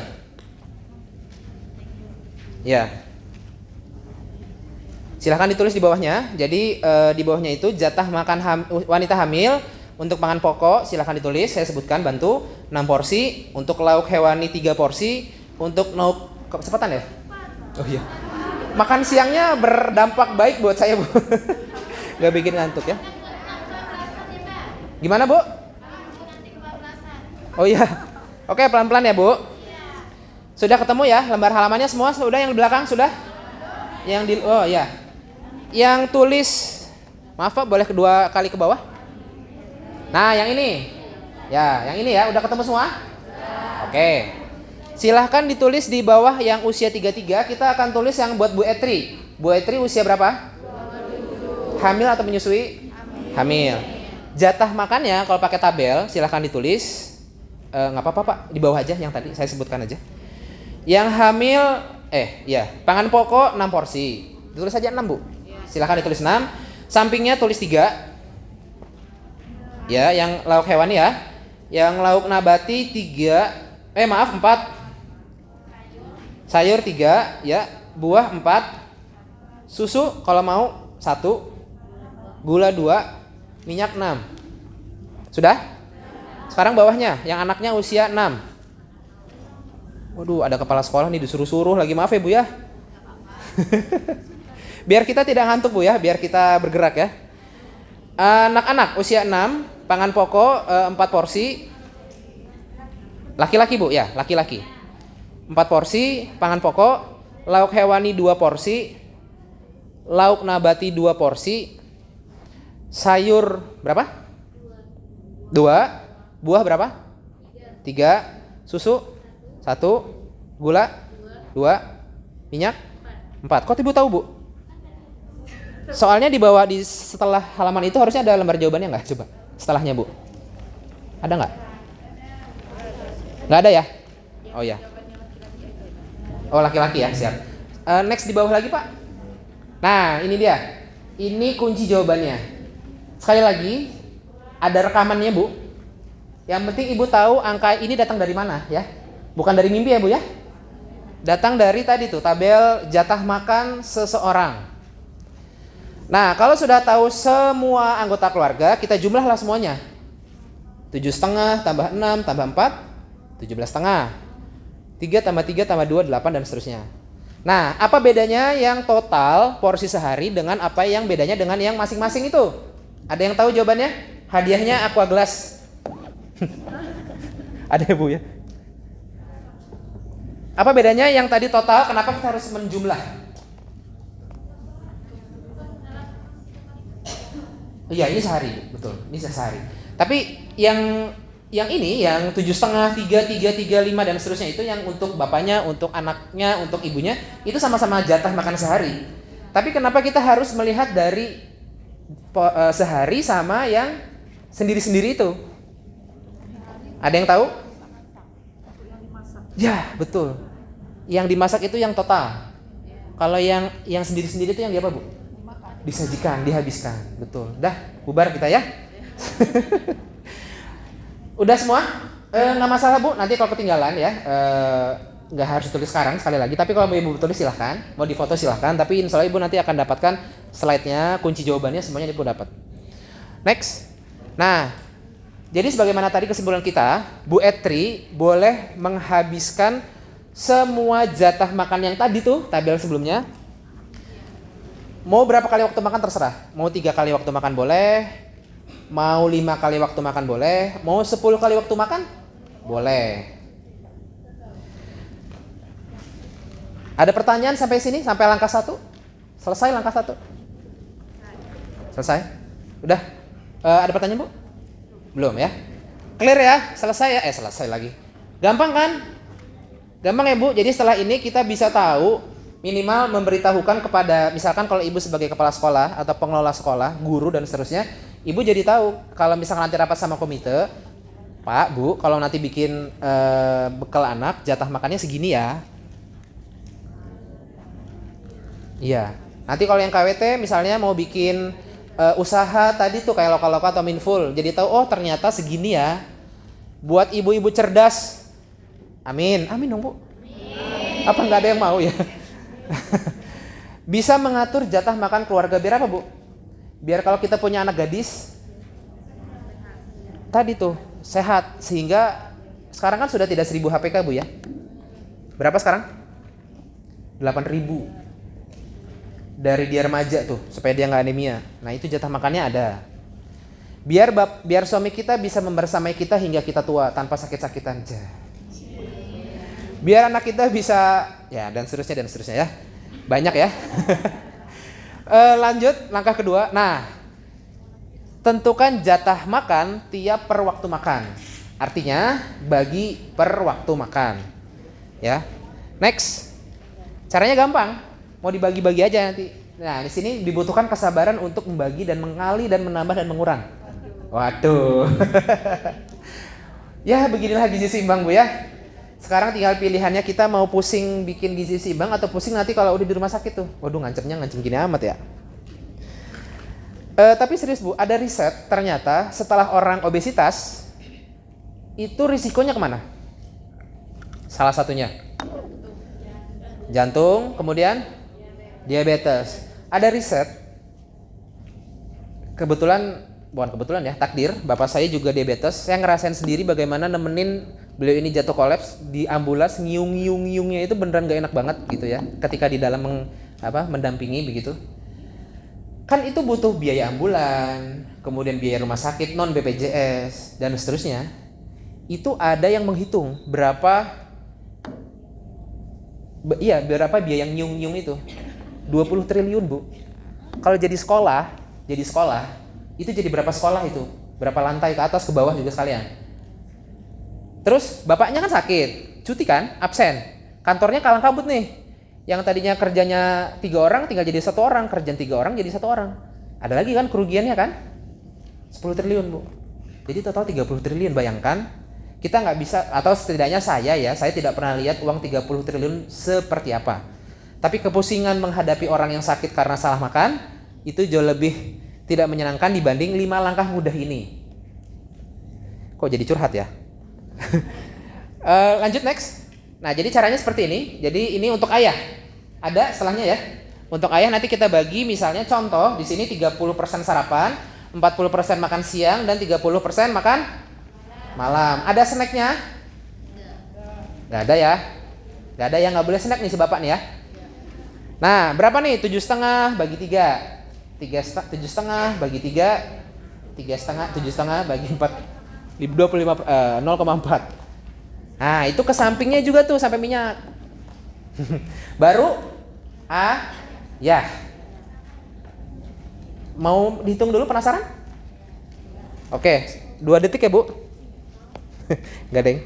Speaker 1: Ya. Silahkan ditulis di bawahnya. Jadi di bawahnya itu jatah makan wanita hamil untuk pangan pokok silahkan ditulis. Saya sebutkan bantu 6 porsi. Untuk lauk hewani 3 porsi. Untuk lauk kecepatan ya? Oh iya. Makan siangnya berdampak baik buat saya Bu. Gak bikin ngantuk ya. Gimana Bu? Oh iya. Oke, pelan-pelan ya Bu. Sudah ketemu ya lembar halamannya semua? Sudah yang di belakang? Sudah? Oh ya. Yang tulis, maaf Pak, boleh kedua kali ke bawah? Nah, yang ini. Ya, yang ini ya, udah ketemu semua? Oke. Silahkan ditulis di bawah yang usia 33, kita akan tulis yang buat Bu Etri. Bu Etri usia berapa? 27. Hamil atau menyusui? Hamil. Jatah makannya kalau pakai tabel silahkan ditulis. Nggak apa-apa Pak, di bawah aja yang tadi saya sebutkan aja. Yang hamil, pangan pokok 6 porsi. Ditulis aja 6 Bu. Silahkan ditulis 6. Sampingnya tulis 3. Ya, yang lauk hewani ya. Yang lauk nabati 4. Sayur 3, ya. Buah 4. Susu kalau mau 1. Gula 2. Minyak 6. Sudah? Sekarang bawahnya, yang anaknya usia 6. Waduh, ada kepala sekolah nih disuruh-suruh lagi, maaf ya Bu ya. Biar kita tidak ngantuk Bu ya, biar kita bergerak ya. Anak-anak usia 6, pangan pokok 4 porsi. Laki-laki Bu ya, laki-laki. 4 porsi, pangan pokok, lauk hewani 2 porsi, lauk nabati 2 porsi, sayur berapa? 2, buah berapa? 3, susu 1, gula 2, minyak 4. Kok Ibu tahu Bu? Soalnya di bawah setelah halaman itu harusnya ada lembar jawabannya nggak? Coba setelahnya Bu. Ada nggak? Nggak ada ya? Oh ya. Oh laki-laki ya, siap. Next di bawah lagi Pak. Nah ini dia. Ini kunci jawabannya. Sekali lagi, ada rekamannya Bu. Yang penting Ibu tahu angka ini datang dari mana ya. Bukan dari mimpi ya Bu ya. Datang dari tadi tuh, tabel jatah makan seseorang. Nah kalau sudah tahu semua anggota keluarga, kita jumlahlah semuanya. 7,5 tambah 6 tambah 4, 17,5. 3 tambah 3 tambah 2, 8 dan seterusnya. Nah, apa bedanya yang total porsi sehari dengan apa yang bedanya dengan yang masing-masing itu? Ada yang tahu jawabannya? Hadiahnya aqua gelas. Ada ya Bu ya? Apa bedanya yang tadi total, kenapa kita harus menjumlah? Iya, ini sehari, betul. Ini sehari. Tapi yang ini yang 7,5, 3, 3, 3, 5 dan seterusnya itu yang untuk bapaknya, untuk anaknya, untuk ibunya itu sama-sama jatah makan sehari. Tapi kenapa kita harus melihat dari sehari sama yang sendiri-sendiri itu? Ada yang tahu? Ya, betul. Yang dimasak itu yang total. Kalau yang sendiri-sendiri itu yang di apa, Bu? Disajikan, dihabiskan. Betul. Dah, bubar kita ya. Udah semua? Nggak masalah Bu, nanti kalau ketinggalan ya nggak harus tulis sekarang sekali lagi. Tapi kalau mau Ibu tulis silahkan, mau difoto silahkan. Tapi insya Allah Ibu nanti akan dapatkan slide-nya, kunci jawabannya semuanya Ibu dapat. Next. Nah, jadi sebagaimana tadi kesimpulan kita, Bu Etri boleh menghabiskan semua jatah makan yang tadi tuh, tabel sebelumnya. Mau berapa kali waktu makan terserah. Mau 3 kali waktu makan boleh, mau 5 kali waktu makan boleh, mau 10 kali waktu makan boleh. Ada pertanyaan sampai sini, sampai langkah 1? Selesai langkah 1? Selesai? Udah? Ada pertanyaan Bu? Belum ya? Clear ya? Selesai ya? Selesai lagi. Gampang kan? Gampang ya Bu. Jadi setelah ini kita bisa tahu, minimal memberitahukan kepada, misalkan kalau Ibu sebagai kepala sekolah atau pengelola sekolah, guru dan seterusnya, Ibu jadi tahu kalau misalkan nanti rapat sama komite, Pak, Bu, kalau nanti bikin bekal anak, jatah makannya segini ya. Iya. Nanti kalau yang KWT misalnya mau bikin usaha tadi tuh kayak lokal-lokal atau minful, jadi tahu oh ternyata segini ya. Buat ibu-ibu cerdas. Amin. Amin dong, Bu. Amin. Apa nggak ada yang mau ya? Bisa mengatur jatah makan keluarga biar apa, Bu? Biar kalau kita punya anak gadis tadi tuh sehat, sehingga sekarang kan sudah tidak 1.000 HPK Bu ya. Berapa sekarang? 8.000. Dari dia remaja tuh supaya dia nggak anemia. Nah itu jatah makannya ada. Biar suami kita bisa membersamai kita hingga kita tua tanpa sakit-sakitan. Biar anak kita bisa ya dan seterusnya ya. Banyak ya. Lanjut langkah kedua. Nah, tentukan jatah makan tiap per waktu makan. Artinya bagi per waktu makan. Ya. Next. Caranya gampang. Mau dibagi-bagi aja nanti. Nah, di sini dibutuhkan kesabaran untuk membagi dan mengali dan menambah dan mengurang. Waduh. Ya, beginilah gizi seimbang Bu ya. Sekarang tinggal pilihannya kita mau pusing bikin gizi seimbang atau pusing nanti kalau udah di rumah sakit tuh. Waduh, ngancem gini amat ya. Tapi serius Bu, ada riset ternyata setelah orang obesitas itu risikonya kemana? Salah satunya jantung, kemudian diabetes. Ada riset, bukan kebetulan ya, takdir, bapak saya juga diabetes. Saya ngerasain sendiri bagaimana nemenin beliau ini jatuh kolaps di ambulans, ngiung-ngiungnya itu beneran gak enak banget gitu ya. Ketika di dalam mendampingi begitu. Kan itu butuh biaya ambulan, kemudian biaya rumah sakit non BPJS dan seterusnya. Itu ada yang menghitung berapa biaya yang nyiung-nyiung itu. 20 triliun Bu. Kalau jadi sekolah itu jadi berapa sekolah itu? Berapa lantai ke atas ke bawah juga sekalian. Terus bapaknya kan sakit, cuti kan, absen. Kantornya kalang kabut nih. Yang tadinya kerjanya 3 orang tinggal jadi 1 orang, kerjaan 3 orang jadi 1 orang. Ada lagi kan kerugiannya kan? 10 triliun Bu. Jadi total 30 triliun, bayangkan. kita nggak bisa, atau setidaknya saya tidak pernah lihat uang 30 triliun seperti apa. Tapi kepusingan menghadapi orang yang sakit karena salah makan itu jauh lebih tidak menyenangkan dibanding 5 langkah mudah ini. Kok jadi curhat ya? Lanjut next. Nah, jadi caranya seperti ini. Jadi ini untuk ayah. Ada setelahnya ya. Untuk ayah nanti kita bagi misalnya contoh di sini 30% sarapan, 40% makan siang dan 30% makan malam. Ada snacknya? Gak ada ya? Gak ada yang nggak boleh snack nih si bapak nih ya. Nah, berapa nih? 7,5 bagi 3. 7,5 bagi 3. 3,5 7,5 bagi 4. 25 0,4. Nah, itu ke sampingnya juga tuh sampai minyak. Baru ya. Mau dihitung dulu, penasaran? Oke, 2 detik ya, Bu. Gak deng.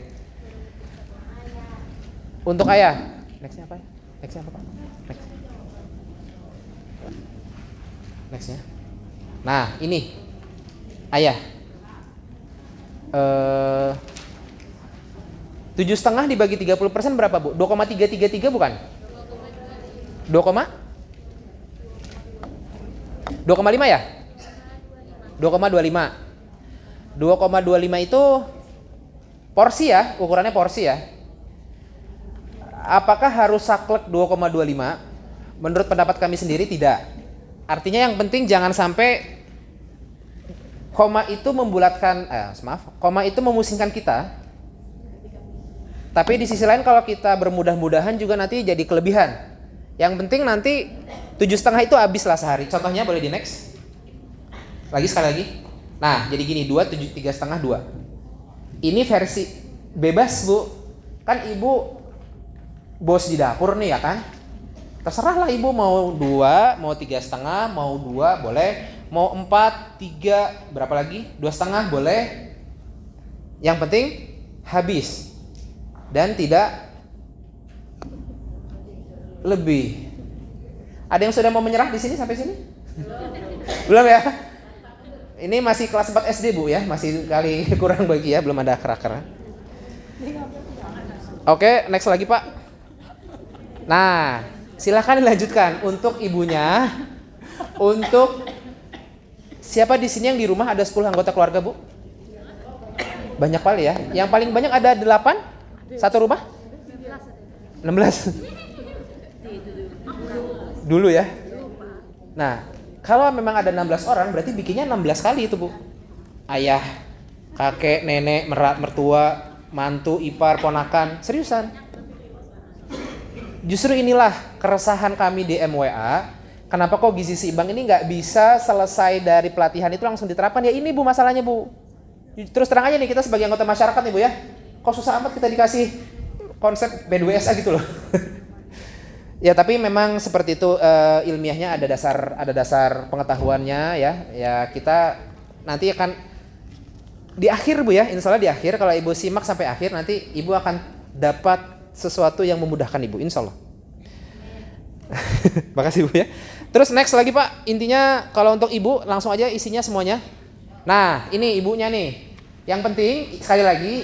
Speaker 1: Untuk ayah. Nextnya apa ya? Nextnya apa, Pak? Nextnya. Nah, ini ayah. 7,5 dibagi 30% berapa, Bu? 2,333 bukan? 2,5 ya? 2,25. 2,25 itu porsi ya, ukurannya porsi ya. Apakah harus saklek 2,25? Menurut pendapat kami sendiri tidak. Artinya yang penting jangan sampai koma itu membulatkan, koma itu memusingkan kita. Tapi di sisi lain kalau kita bermudah-mudahan juga nanti jadi kelebihan. Yang penting nanti 7,5 itu habis lah sehari. Contohnya boleh di next. Lagi sekali lagi. Nah, jadi gini, 2, 7, 3,5, 2. Ini versi bebas, Bu. Kan Ibu bos di dapur nih ya kan? Terserah lah Ibu mau 2, mau 3,5, mau 2 boleh. Mau 4, 3, berapa lagi? 2,5 boleh. Yang penting habis. Dan tidak lebih. Ada yang sudah mau menyerah di sini sampai sini? Belum ya? Ini masih kelas 4 SD, Bu ya, masih kali kurang bagi ya, belum ada kerak-kerak. Oke, next lagi, Pak. Nah, silakan dilanjutkan untuk ibunya. Untuk siapa di sini yang di rumah ada 10 anggota keluarga, Bu? Banyak kali ya. Yang paling banyak ada 8? Satu rumah? 16. Dulu ya. Nah, kalau memang ada 16 orang berarti bikinnya 16 kali itu, Bu. Ayah, kakek, nenek, mertua, mantu, ipar, ponakan. Seriusan. Justru inilah keresahan kami di MWA. Kenapa kok gizi seimbang ini nggak bisa selesai dari pelatihan itu langsung diterapkan? Ya ini, Bu, masalahnya, Bu. Terus terang aja nih, kita sebagai anggota masyarakat nih, Bu ya. Kok susah amat kita dikasih konsep B2SA gitu loh. Ya tapi memang seperti itu, ilmiahnya ada dasar pengetahuannya ya. Ya kita nanti akan di akhir, Bu ya. Insya Allah di akhir kalau Ibu simak sampai akhir nanti Ibu akan dapat sesuatu yang memudahkan Ibu, insya Allah. Makasih, Bu ya. Terus next lagi, Pak. Intinya kalau untuk Ibu langsung aja isinya semuanya. Nah ini ibunya nih. Yang penting sekali lagi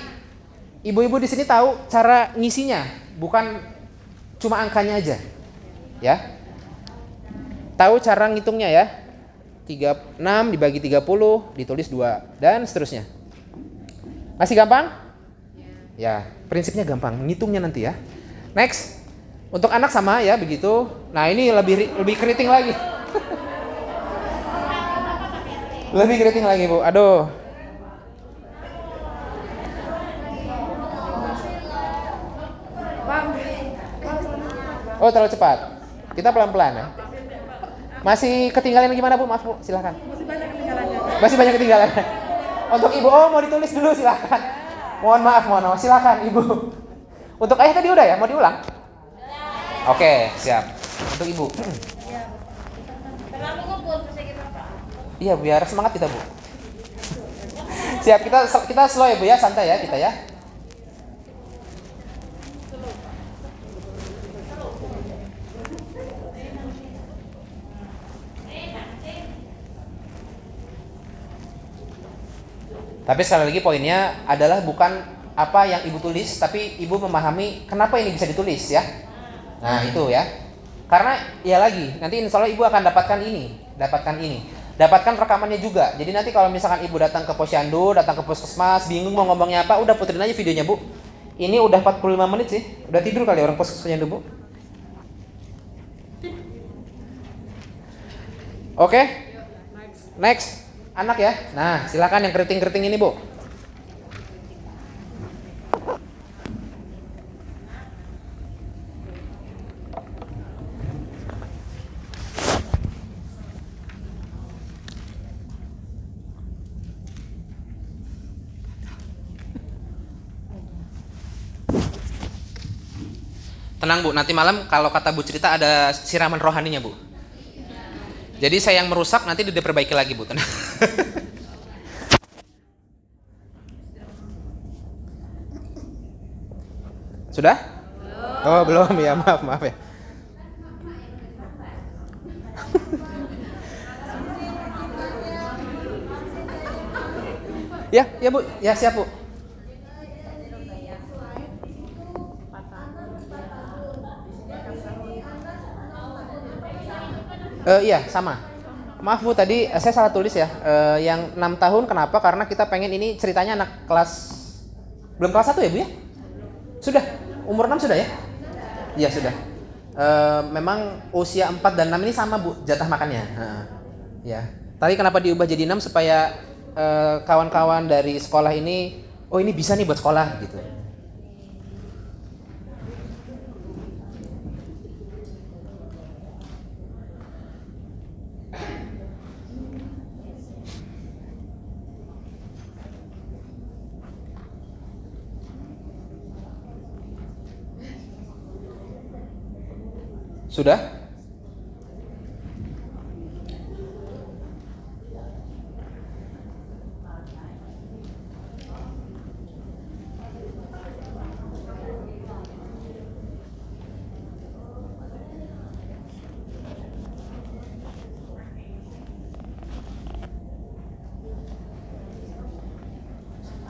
Speaker 1: ibu-ibu di sini tahu cara ngisinya, bukan cuma angkanya aja, ya. Tahu cara ngitungnya ya. 6 dibagi 30 ditulis 2 dan seterusnya. Masih gampang? Ya, prinsipnya gampang, ngitungnya nanti ya. Next. Untuk anak sama ya begitu. Nah, ini lebih keriting lagi. Lebih keriting lagi, Bu. Aduh. Oh, terlalu cepat. Kita pelan-pelan ya. Masih ketinggalan gimana, Bu? Maaf, Bu, silakan. Masih banyak ketinggalan. Untuk Ibu, mau ditulis dulu silakan. Mohon maaf, silakan Ibu. Untuk ayah tadi udah ya, mau diulang? Oke, siap. Untuk Ibu. Iya, biar semangat kita, Bu. Siap, kita slow ya, Bu ya, santai ya kita ya. Tapi sekali lagi poinnya adalah bukan apa yang ibu tulis, tapi ibu memahami kenapa ini bisa ditulis ya. Nah itu ya. Karena ya lagi, nanti insya Allah ibu akan dapatkan ini. Dapatkan rekamannya juga. Jadi nanti kalau misalkan ibu datang ke posyandu, datang ke puskesmas, bingung mau ngomongnya apa, udah puterin aja videonya bu. Ini udah 45 menit sih. Udah tidur kali orang posyandu bu. Oke. Next. Anak ya. Nah silakan yang keriting-keriting ini bu. Tenang bu, nanti malam kalau kata bu cerita ada siraman rohaninya bu. Jadi saya yang merusak nanti diperbaiki lagi bu. Tenang. Sudah? Oh belum ya, maaf ya. Ya bu, ya siap bu. Iya sama. Maaf bu tadi saya salah tulis ya. Yang 6 tahun kenapa? Karena kita pengen ini ceritanya anak kelas belum kelas 1 ya bu ya? Sudah umur 6 sudah ya? Iya sudah. Memang usia 4 dan 6 ini sama bu jatah makannya. Ya. Tadi kenapa diubah jadi 6 supaya kawan-kawan dari sekolah ini, oh ini bisa nih buat sekolah gitu. Sudah?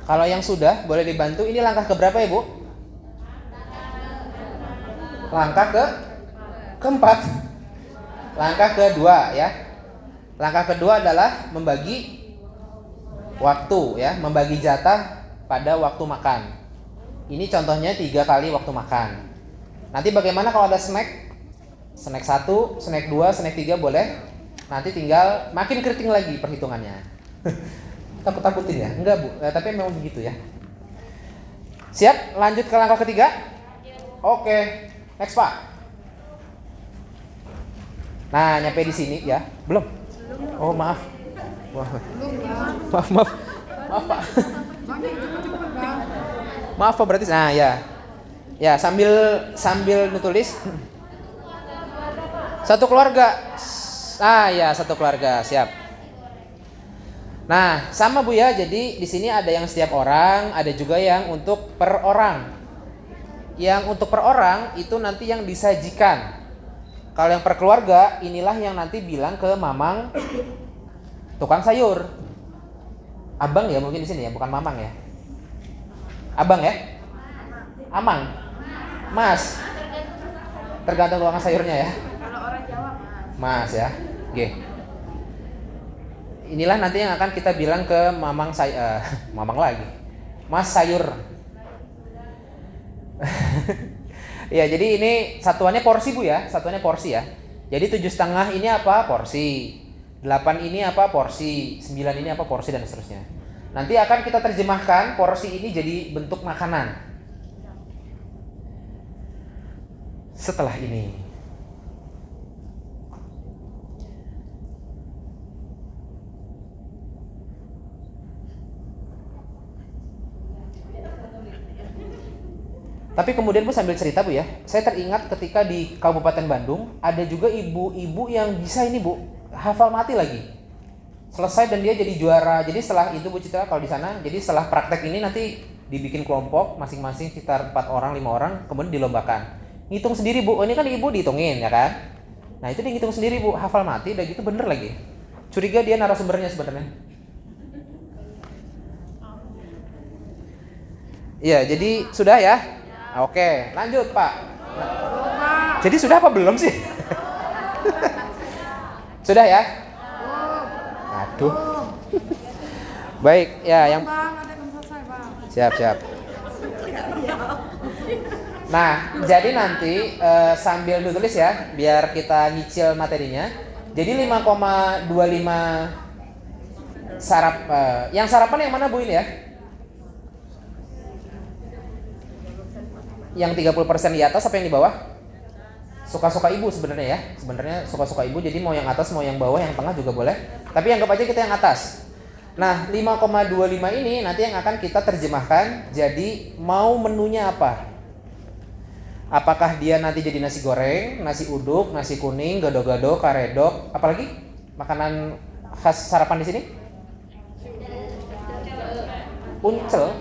Speaker 1: Kalau yang sudah boleh dibantu. Ini langkah keberapa ya bu? Langkah keempat. Langkah kedua ya. Langkah kedua adalah membagi waktu ya, membagi jatah pada waktu makan. Ini contohnya 3 kali waktu makan. Nanti bagaimana kalau ada snack? Snack 1, snack 2, snack 3 boleh. Nanti tinggal makin keriting lagi perhitungannya. Takut-takutin ya? Enggak bu, tapi memang begitu ya. Siap? Lanjut ke langkah ketiga? Oke. Next pak. Nah, nyampe di sini ya. Belum? Oh, maaf. Maaf pak. Maaf pak berarti. Nah, ya. Ya, sambil nulis. Satu keluarga. Ya, satu keluarga. Siap. Nah, sama bu ya. Jadi di sini ada yang setiap orang, ada juga yang untuk per orang. Yang untuk per orang itu nanti yang disajikan. Kalau yang per keluarga, inilah yang nanti bilang ke mamang tukang sayur. Abang ya mungkin di sini ya, bukan mamang ya. Abang ya? Amang. Mas. Tergantung tukang sayurnya ya.
Speaker 2: Kalau orang Jawa
Speaker 1: Mas ya. Oke. Inilah nanti yang akan kita bilang ke mamang mamang lagi. Mas sayur. Ya, jadi ini satuannya porsi bu ya, satuannya porsi ya. Jadi 7,5 ini apa? Porsi. 8 ini apa? Porsi. 9 ini apa? Porsi dan seterusnya. Nanti akan kita terjemahkan porsi ini jadi bentuk makanan. Setelah ini. Tapi kemudian bu sambil cerita bu ya, saya teringat ketika di Kabupaten Bandung ada juga ibu-ibu yang bisa ini bu, hafal mati lagi. Selesai dan dia jadi juara. Jadi setelah itu bu cerita kalau di sana, jadi setelah praktek ini nanti dibikin kelompok masing-masing sekitar 4 orang, 5 orang, kemudian dilombakan. Ngitung sendiri bu, oh, ini kan ibu dihitungin ya kan. Nah itu dia ngitung sendiri bu, hafal mati, udah gitu bener lagi. Curiga dia narasumbernya sebenarnya. Iya, jadi sudah ya? Oke, lanjut Pak. Jadi sudah apa belum sih? Sudah ya? Aduh. Baik, ya yang siap. Nah, jadi nanti sambil ditulis ya, biar kita nyicil materinya. Jadi 5,25 yang sarapan yang mana Bu ini ya? Yang 30% di atas apa yang di bawah? Suka-suka ibu sebenarnya ya. Sebenarnya suka-suka ibu, jadi mau yang atas mau yang bawah, yang tengah juga boleh. Tapi anggap aja kita yang atas. Nah, 5,25 ini nanti yang akan kita terjemahkan jadi mau menunya apa? Apakah dia nanti jadi nasi goreng, nasi uduk, nasi kuning, gado-gado, karedok, apalagi makanan khas sarapan di sini? Uncel,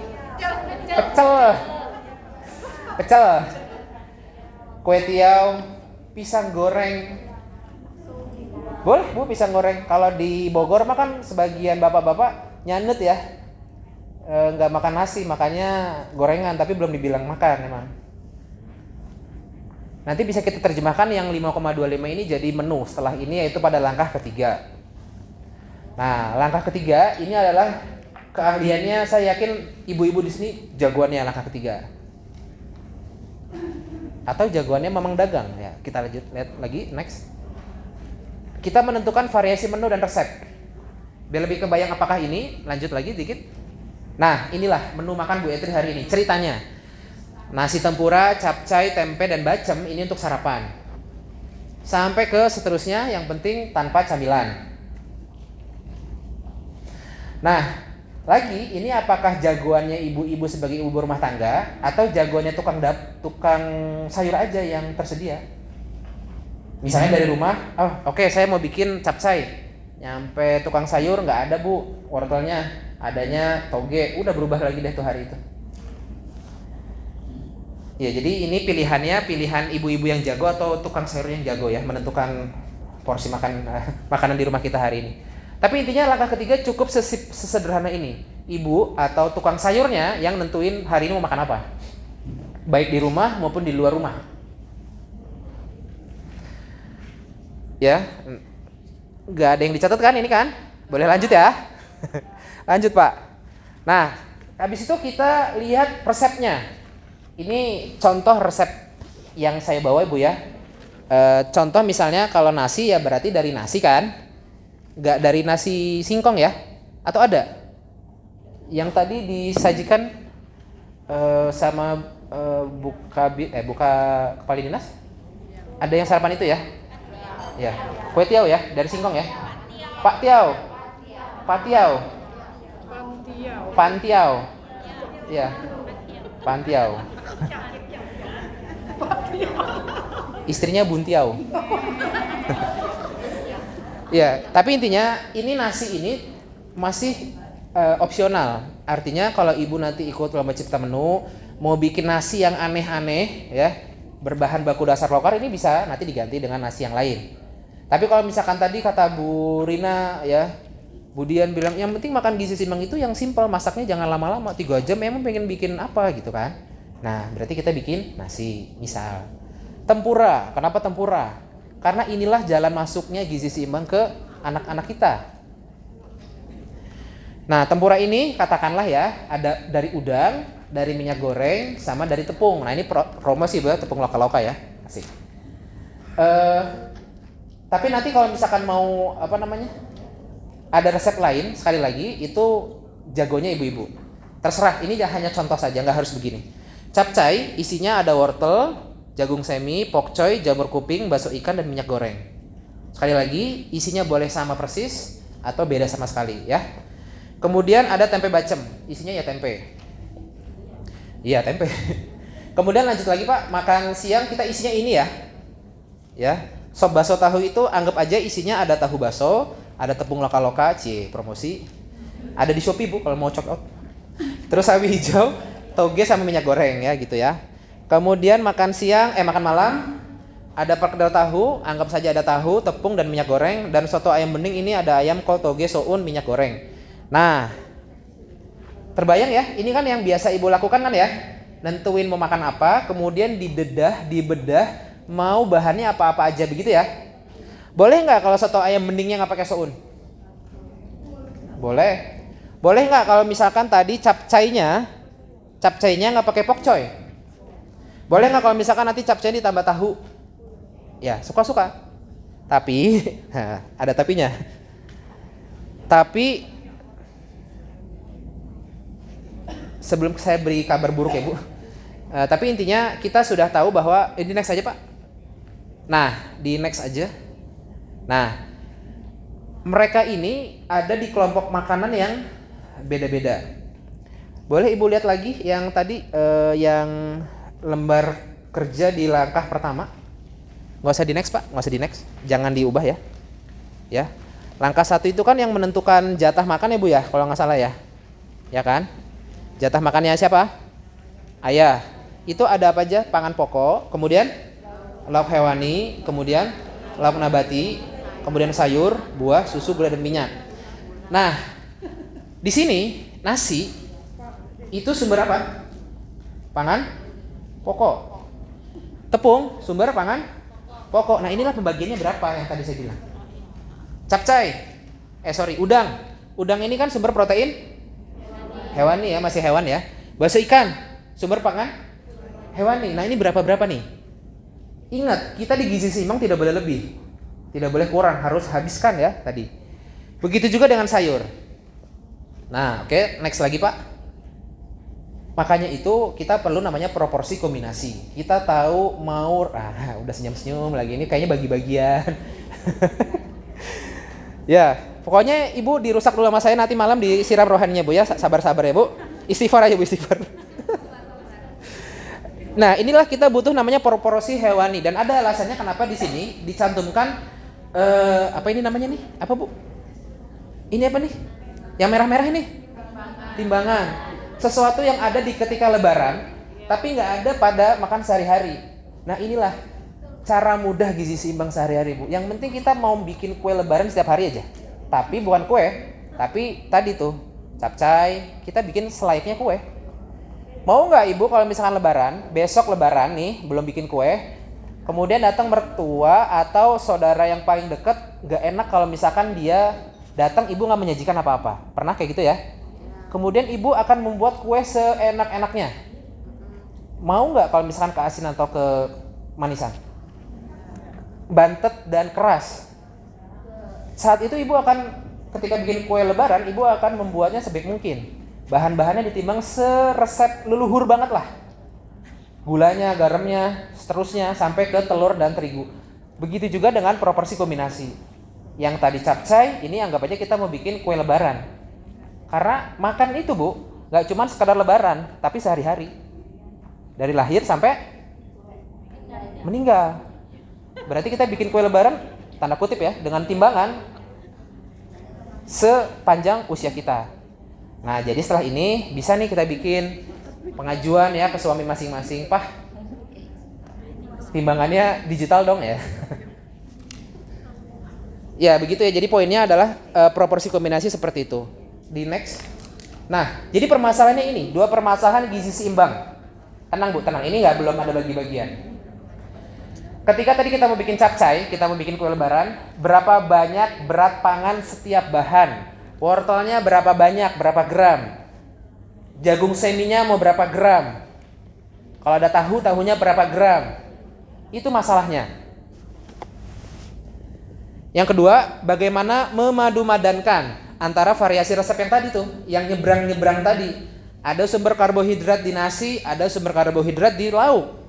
Speaker 1: pecel, kue tiaw, pisang goreng. Boleh Bu pisang goreng. Kalau di Bogor mah kan sebagian bapak-bapak nyanet ya, nggak makan nasi, makanya gorengan, tapi belum dibilang makan emang. Nanti bisa kita terjemahkan yang 5,25 ini jadi menu setelah ini, yaitu pada langkah ketiga. Nah, langkah ketiga ini adalah keahliannya, saya yakin ibu-ibu di sini jagoannya langkah ketiga. Atau jagoannya memang dagang ya. Kita lanjut lihat lagi next. Kita menentukan variasi menu dan resep. Biar lebih kebayang apakah ini, lanjut lagi dikit. Nah, inilah menu makan Bu Etri hari ini. Ceritanya nasi tempura, capcay, tempe, dan bacem ini untuk sarapan. Sampai ke seterusnya, yang penting tanpa camilan. Nah, lagi ini apakah jagoannya ibu-ibu sebagai ibu rumah tangga atau jagoannya tukang sayur aja yang tersedia? Misalnya dari rumah, oke, saya mau bikin capcay. Nyampe tukang sayur nggak ada Bu, wortelnya, adanya toge. Udah berubah lagi deh tuh hari itu. Ya, jadi ini pilihan ibu-ibu yang jago atau tukang sayur yang jago ya, menentukan porsi makanan di rumah kita hari ini. Tapi intinya langkah ketiga cukup sesederhana ini. Ibu atau tukang sayurnya yang nentuin hari ini mau makan apa. Baik di rumah maupun di luar rumah. Ya, nggak ada yang dicatat kan ini kan? Boleh lanjut ya? Lanjut Pak. Nah, habis itu kita lihat resepnya. Ini contoh resep yang saya bawa Ibu ya. Contoh misalnya kalau nasi ya berarti dari nasi kan, nggak dari nasi singkong ya? Atau ada? Yang tadi disajikan sama buka kepala dinas? Ada yang sarapan itu ya? Ya, kue tiaw ya dari singkong ya? Pak tiaw, pantiaw, ya, pantiaw. Istrinya Buntiau. Ya, tapi intinya ini nasi ini masih opsional. Artinya kalau ibu nanti ikut lomba cipta menu, mau bikin nasi yang aneh-aneh ya, berbahan baku dasar lokal, ini bisa nanti diganti dengan nasi yang lain. Tapi kalau misalkan tadi kata Bu Rina ya, Bu Dian bilang yang penting makan gizi seimbang itu yang simpel, masaknya jangan lama-lama, 3 jam emang pengen bikin apa gitu kan. Nah, berarti kita bikin nasi, misal. Tempura, kenapa tempura? Karena inilah jalan masuknya gizi seimbang ke anak-anak kita. Nah, tempura ini katakanlah ya, ada dari udang, dari minyak goreng, sama dari tepung. Nah, ini promosi ya, tepung lokal-lokal ya. Asik. Tapi nanti kalau misalkan mau ada resep lain, sekali lagi itu jagonya ibu-ibu. Terserah, ini hanya contoh saja, nggak harus begini. Capcay isinya ada wortel, jagung semi, pokcoy, jamur kuping, bakso ikan, dan minyak goreng. Sekali lagi, isinya boleh sama persis atau beda sama sekali ya. Kemudian ada tempe bacem, isinya ya tempe. Iya, tempe. Kemudian lanjut lagi Pak, makan siang kita isinya ini ya. Ya, sop bakso tahu itu anggap aja isinya ada tahu bakso, ada tepung lokal-lokal, promosi. Ada di Shopee Bu kalau mau check out. Terus sawi hijau, toge sama minyak goreng ya gitu ya. Kemudian makan malam ada perkedel tahu, anggap saja ada tahu, tepung dan minyak goreng, dan soto ayam bening ini ada ayam kol, toge, soun, minyak goreng. Nah, Terbayang ya? Ini kan yang biasa ibu lakukan kan ya? Nentuin mau makan apa, kemudian dibedah, mau bahannya apa-apa aja begitu ya? Boleh nggak kalau soto ayam beningnya nggak pakai soun? Boleh. Boleh nggak kalau misalkan tadi capcainya nggak pakai pokcoy? Boleh nggak kalau misalkan nanti capcainya ditambah tahu? Ya, suka-suka. Tapi, ada tapinya. Tapi, sebelum saya beri kabar buruk ya Bu. Tapi intinya kita sudah tahu bahwa, di next aja Pak. Nah, di next aja. Nah, mereka ini ada di kelompok makanan yang beda-beda. Boleh Ibu lihat lagi yang tadi, yang lembar kerja di langkah pertama. Nggak usah di next Pak, nggak usah di next, jangan diubah ya. Ya, langkah 1 itu kan yang menentukan jatah makan ya Bu ya, kalau nggak salah ya. Ya kan? Jatah makannya siapa? Ayah. Itu ada apa aja? Pangan pokok, kemudian lauk hewani, kemudian lauk nabati, kemudian sayur, buah, susu, gula dan minyak. Nah, di sini nasi itu sumber apa? Pangan pokok. Tepung sumber pangan pokok. Nah, inilah pembagiannya berapa yang tadi saya bilang. Udang. Udang ini kan sumber protein hewani ya, masih hewan ya. Bakso ikan, sumber pangan hewani. Nah, ini berapa nih? Ingat, kita di gizi seimbang tidak boleh lebih. Tidak boleh kurang, harus habiskan ya tadi. Begitu juga dengan sayur. Nah, oke, next lagi Pak. Makanya itu kita perlu namanya proporsi kombinasi. Kita tahu mau, udah senyum-senyum lagi, ini kayaknya bagi-bagian. Ya, pokoknya Ibu dirusak dulu sama saya, nanti malam disiram rohaninya Bu ya, sabar-sabar ya Bu. Istighfar aja Bu, istighfar. Nah, inilah kita butuh namanya proporsi hewani, dan ada alasannya kenapa di sini dicantumkan apa ini namanya nih? Apa Bu? Ini apa nih? Yang merah-merah ini? Timbangan. Sesuatu yang ada di ketika lebaran, tapi nggak ada pada makan sehari-hari. Nah, inilah cara mudah gizi seimbang sehari-hari Bu. Yang penting kita mau bikin kue lebaran setiap hari aja. Tapi bukan kue, tapi tadi tuh capcay, kita bikin selayaknya kue. Mau nggak Ibu kalau misalkan lebaran, besok lebaran nih, belum bikin kue, kemudian datang mertua atau saudara yang paling dekat, nggak enak kalau misalkan dia datang Ibu nggak menyajikan apa-apa. Pernah kayak gitu ya? Kemudian Ibu akan membuat kue seenak-enaknya. Mau nggak kalau misalkan keasin atau ke manisan? Bantet dan keras. Saat itu Ibu akan, ketika bikin kue lebaran, Ibu akan membuatnya sebaik mungkin. Bahan-bahannya ditimbang seresep leluhur banget lah. Gulanya, garamnya, seterusnya sampai ke telur dan terigu. Begitu juga dengan proporsi kombinasi. Yang tadi capcay, ini anggap aja kita mau bikin kue lebaran. Karena makan itu Bu, gak cuma sekadar lebaran, tapi sehari-hari. Dari lahir sampai meninggal. Berarti kita bikin kue lebaran, tanda kutip ya, dengan timbangan sepanjang usia kita. Nah, jadi setelah ini bisa nih kita bikin pengajuan ya ke suami masing-masing. Pak, timbangannya digital dong ya. Ya begitu ya, jadi poinnya adalah proporsi kombinasi seperti itu. Di next. Nah, jadi permasalahannya ini, 2 permasalahan gizi seimbang. Tenang Bu, tenang. Ini belum ada bagi-bagian. Ketika tadi kita mau bikin capcay, kita mau bikin kue lebaran, berapa banyak berat pangan setiap bahan? Wortelnya berapa banyak, berapa gram? Jagung seminya mau berapa gram? Kalau ada tahu, tahunya berapa gram? Itu masalahnya. Yang kedua, bagaimana memadu-madankan antara variasi resep yang tadi tuh, yang nyebrang-nyebrang tadi. Ada sumber karbohidrat di nasi, ada sumber karbohidrat di lauk.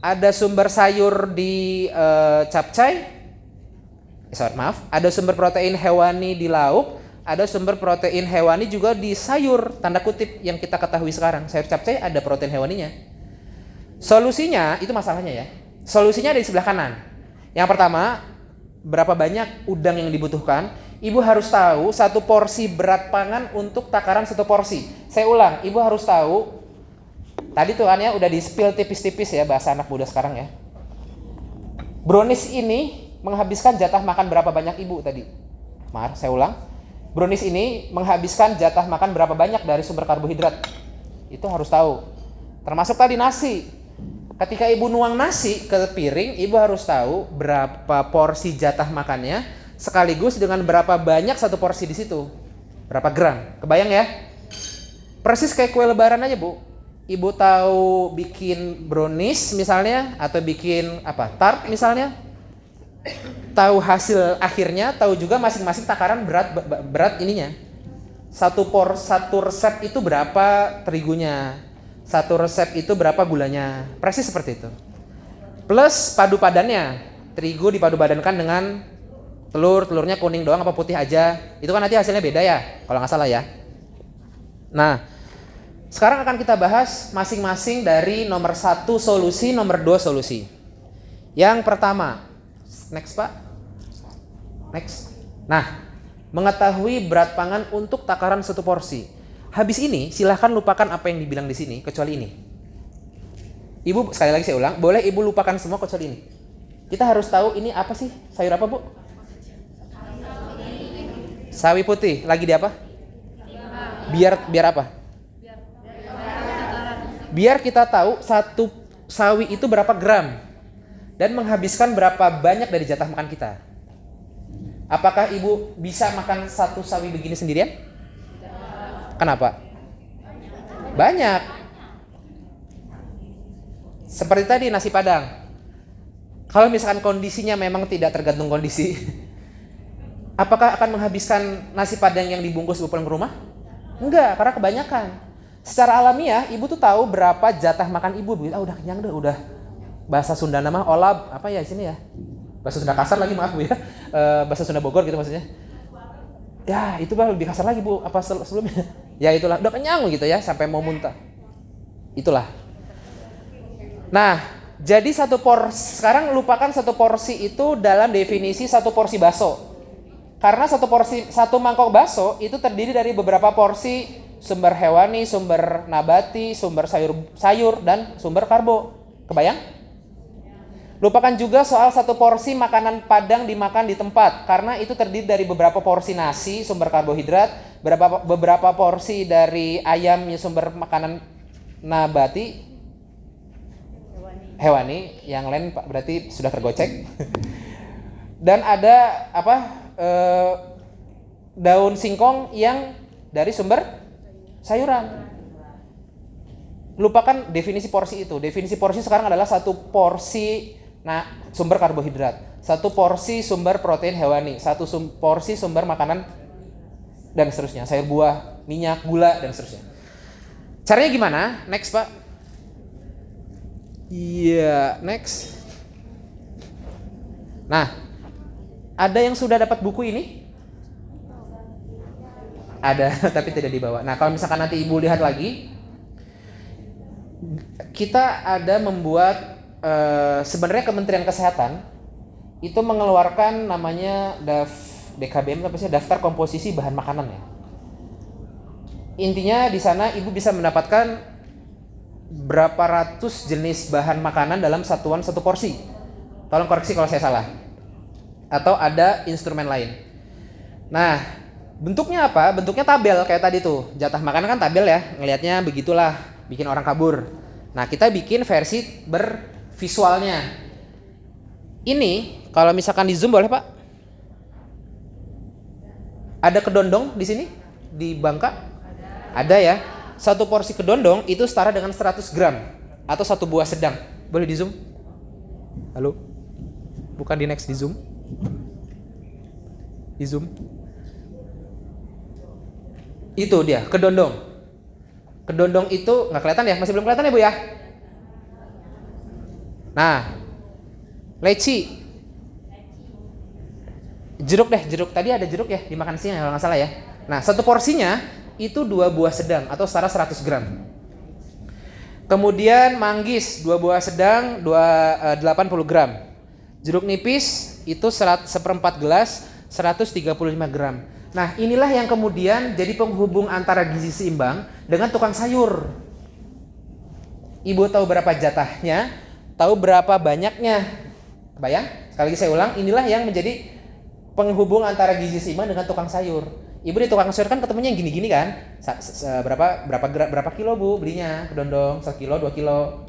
Speaker 1: Ada sumber sayur di capcay. Ada sumber protein hewani di lauk, ada sumber protein hewani juga di sayur, tanda kutip yang kita ketahui sekarang. Sayur capcay ada protein hewaninya. Solusinya, itu masalahnya ya. Solusinya ada di sebelah kanan. Yang pertama, berapa banyak udang yang dibutuhkan? Ibu harus tahu 1 porsi berat pangan untuk takaran 1 porsi. Saya ulang, Ibu harus tahu. Tadi tuh kan ya udah di-spill tipis-tipis ya bahasa anak muda sekarang ya. Brownies ini menghabiskan jatah makan berapa banyak Ibu tadi? Saya ulang. brownies ini menghabiskan jatah makan berapa banyak dari sumber karbohidrat. Itu harus tahu. Termasuk tadi nasi. Ketika ibu nuang nasi ke piring, ibu harus tahu berapa porsi jatah makannya sekaligus dengan berapa banyak satu porsi di situ. Berapa gram. Kebayang ya? Persis kayak kue lebaran aja, Bu. Ibu tahu bikin brownies misalnya atau bikin tart misalnya. Tahu hasil akhirnya, tahu juga masing-masing takaran berat ininya. Satu resep itu berapa terigunya. Satu resep itu berapa gulanya. Persis seperti itu. Plus padu padannya. Terigu dipadu padankan dengan telurnya kuning doang apa putih aja. Itu kan nanti hasilnya beda ya, kalau nggak salah ya. Nah, sekarang akan kita bahas masing-masing dari nomor 1 solusi, nomor 2 solusi. Yang pertama, next Pak. Next. Nah, mengetahui berat pangan untuk takaran satu porsi. Habis ini silahkan lupakan apa yang dibilang di sini kecuali ini. Ibu sekali lagi saya ulang, boleh ibu lupakan semua kecuali ini. Kita harus tahu ini apa sih? Sayur apa, Bu? Sawi putih. Lagi di apa? Biar apa? Biar kita tahu satu sawi itu berapa gram dan menghabiskan berapa banyak dari jatah makan kita. Apakah ibu bisa makan satu sawi begini sendirian? Kenapa? Banyak. Seperti tadi nasi padang. Kalau misalkan kondisinya memang tidak tergantung kondisi, apakah akan menghabiskan nasi padang yang dibungkus pulang ke rumah? Enggak, karena kebanyakan. Secara alamiah, ibu tuh tahu berapa jatah makan ibu. Udah kenyang deh, udah. Bahasa Sunda nama olab, apa ya sini ya? Bahasa Sunda kasar lagi, maaf Bu ya. Bahasa Sunda Bogor gitu maksudnya. Ya, itu bah lebih kasar lagi Bu, apa sebelumnya? Ya itulah, udah kenyang gitu ya, sampai mau muntah. Itulah. Nah, jadi satu porsi, sekarang lupakan satu porsi itu dalam definisi satu porsi bakso. Karena satu mangkok bakso itu terdiri dari beberapa porsi sumber hewani, sumber nabati, sumber sayur dan sumber karbo. Kebayang? Lupakan juga soal satu porsi makanan padang dimakan di tempat, karena itu terdiri dari beberapa porsi nasi, sumber karbohidrat, beberapa porsi dari ayam, sumber makanan nabati, hewani, yang lain berarti sudah tergocek. Dan ada daun singkong yang dari sumber sayuran. Lupakan definisi porsi itu. Definisi porsi sekarang adalah satu porsi sumber karbohidrat, satu porsi sumber protein hewani, satu porsi sumber makanan dan seterusnya, sayur buah, minyak, gula dan seterusnya. Caranya gimana? Next Pak. Iya, next. Nah, ada yang sudah dapat buku ini? Ada, tapi tidak dibawa. Nah, kalau misalkan nanti ibu lihat lagi, kita ada membuat sebenarnya Kementerian Kesehatan itu mengeluarkan namanya DKBM, daftar komposisi bahan makanan ya. Intinya di sana ibu bisa mendapatkan berapa ratus jenis bahan makanan dalam satuan satu porsi. Tolong koreksi kalau saya salah. Atau ada instrumen lain. Nah, bentuknya apa? Bentuknya tabel kayak tadi tuh. Jatah makanan kan tabel ya. Ngelihatnya begitulah, bikin orang kabur. Nah, kita bikin versi visualnya. Ini kalau misalkan di zoom boleh Pak? Ada kedondong di sini di Bangka? Ada ya. Satu porsi kedondong itu setara dengan 100 gram atau satu buah sedang. Boleh di zoom? Halo? Bukan di next, di zoom. Di zoom. Itu dia kedondong. Kedondong itu nggak kelihatan ya? Masih belum kelihatan ya Bu ya? Nah, leci, jeruk tadi ada jeruk ya dimakan siang kalau nggak salah ya. Nah, satu porsinya itu 2 buah sedang atau setara 100 gram. Kemudian manggis 2 buah sedang 80 gram. Jeruk nipis itu 1/4 gelas 135 gram. Nah, inilah yang kemudian jadi penghubung antara gizi seimbang dengan tukang sayur. Ibu tahu berapa jatahnya? Tahu berapa banyaknya? Kebayang? Sekali lagi saya ulang, inilah yang menjadi penghubung antara gizi seimbang dengan tukang sayur. Ibu di tukang sayur kan ketemunya yang gini-gini kan? Berapa kilo Bu belinya kedondong? 1 kilo, 2 kilo.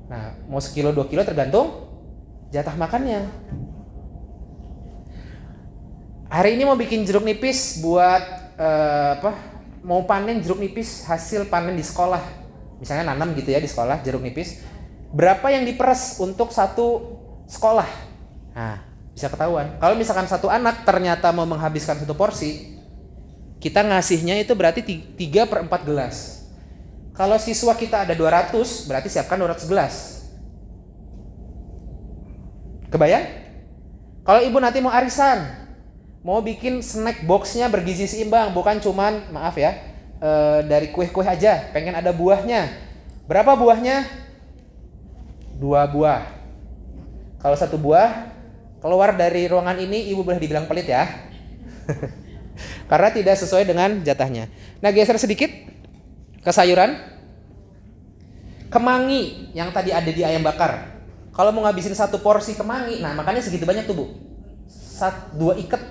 Speaker 1: Nah, mau sekilo 2 kilo tergantung jatah makannya. Hari ini mau bikin jeruk nipis buat mau panen jeruk nipis hasil panen di sekolah. Misalnya nanam gitu ya di sekolah jeruk nipis. Berapa yang diperes untuk satu sekolah? Nah, bisa ketahuan. Kalau misalkan satu anak ternyata mau menghabiskan satu porsi, kita ngasihnya itu berarti 3/4 gelas. Kalau siswa kita ada 200, berarti siapkan 200 gelas. Kebayang? Kalau ibu nanti mau arisan, mau bikin snack boxnya bergizi seimbang, bukan cuman, maaf ya, dari kue-kue aja, pengen ada buahnya. Berapa buahnya? 2 buah. Kalau 1 buah keluar dari ruangan ini, ibu boleh dibilang pelit ya. Karena tidak sesuai dengan jatahnya. Nah, geser sedikit ke sayuran. Kemangi yang tadi ada di ayam bakar. Kalau mau ngabisin 1 porsi kemangi, nah makanya segitu banyak tuh Bu. 2 ikat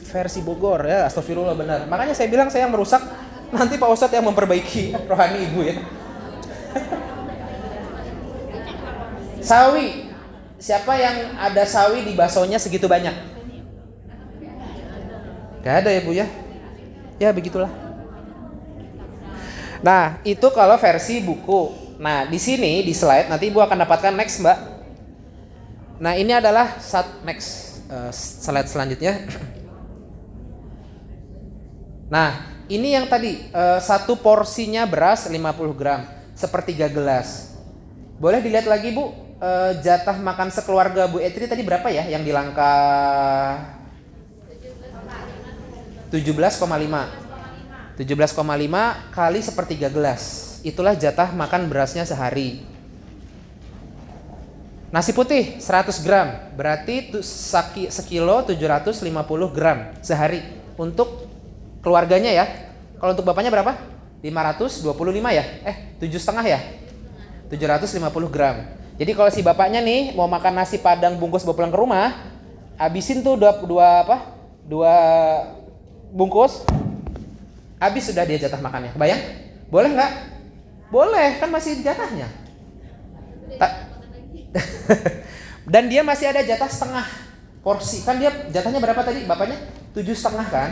Speaker 1: versi Bogor ya, astagfirullah benar. Makanya saya bilang saya yang merusak, nanti Pak Ustadz yang memperbaiki rohani ibu ya. Sawi. Siapa yang ada sawi di baksonya segitu banyak? Gak ada ya Bu ya? Ya begitulah. Nah, itu kalau versi buku. Nah, di sini di slide nanti Ibu akan dapatkan next, Mbak. Nah, ini adalah slide selanjutnya. Nah, ini yang tadi 1 porsinya beras 50 gram, sepertiga gelas. Boleh dilihat lagi Bu, jatah makan sekeluarga Bu Etri tadi berapa ya yang di langkah 17,5 kali sepertiga gelas. Itulah jatah makan berasnya sehari. Nasi putih 100 gram, berarti sekilo 750 gram sehari untuk keluarganya ya. Kalau untuk bapaknya berapa? 525 ya? 7,5 ya? 750 gram. Jadi kalau si bapaknya nih mau makan nasi padang bungkus bawa pulang ke rumah, habisin tuh dua bungkus, habis sudah dia jatah makannya. Kebayang? Boleh nggak? Boleh, kan masih jatahnya. Dan dia masih ada jatah setengah porsi. Kan dia jatahnya berapa tadi? Bapaknya 7,5 kan?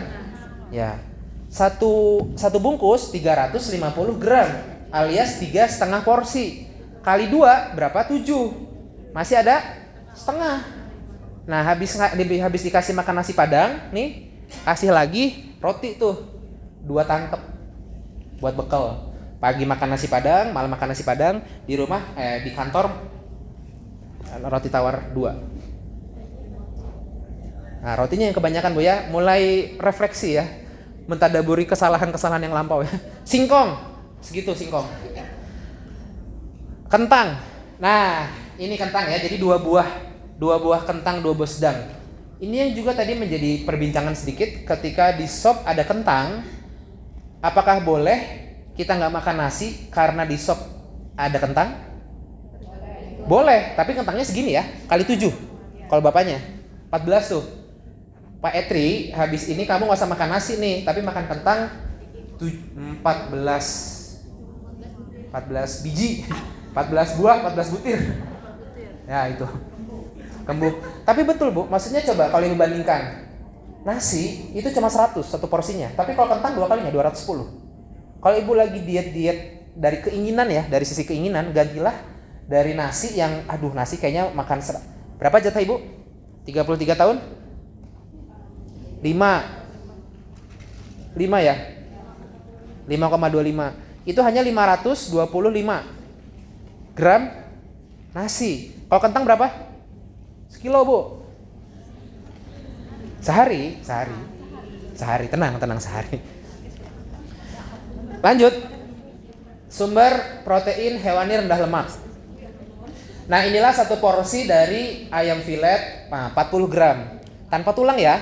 Speaker 1: Ya. Satu bungkus 350 gram alias 3,5 porsi. Kali 2 berapa? 7. Masih ada setengah. Nah, habis dikasih makan nasi padang, nih kasih lagi roti tuh 2 tangkep buat bekal. Pagi makan nasi padang, malam makan nasi padang, di rumah di kantor roti tawar 2. Nah, rotinya yang kebanyakan Bu ya, mulai refleksi ya, mentadaburi kesalahan-kesalahan yang lampau ya. Singkong, segitu singkong. Kentang. Nah, ini kentang ya, jadi 2 buah kentang, 2 buah sedang. Ini yang juga tadi menjadi perbincangan sedikit ketika di sop ada kentang. Apakah boleh kita nggak makan nasi karena di sop ada kentang? Boleh, tapi kentangnya segini ya, kali 7. Kalau bapaknya 14 tuh. Pak Etri, habis ini kamu nggak usah makan nasi nih, tapi makan kentang 14 biji, 14 buah, 14 butir. Ya itu. Kembung. Tapi betul Bu, maksudnya coba kalau Ibu bandingkan. Nasi itu cuma 100 satu porsinya, tapi kalau kentang 2 kalinya 210. Kalau Ibu lagi diet dari keinginan ya, dari sisi keinginan, gantilah dari nasi yang nasi kayaknya makan berapa jatah Ibu? 33 tahun? 5 ya? 5,25. Itu hanya 525 gram nasi. Kalau kentang berapa? Sekilo Bu. Sehari, tenang sehari. Lanjut. Sumber protein hewani rendah lemak. Nah, inilah 1 porsi dari ayam filet, 40 gram. Tanpa tulang ya.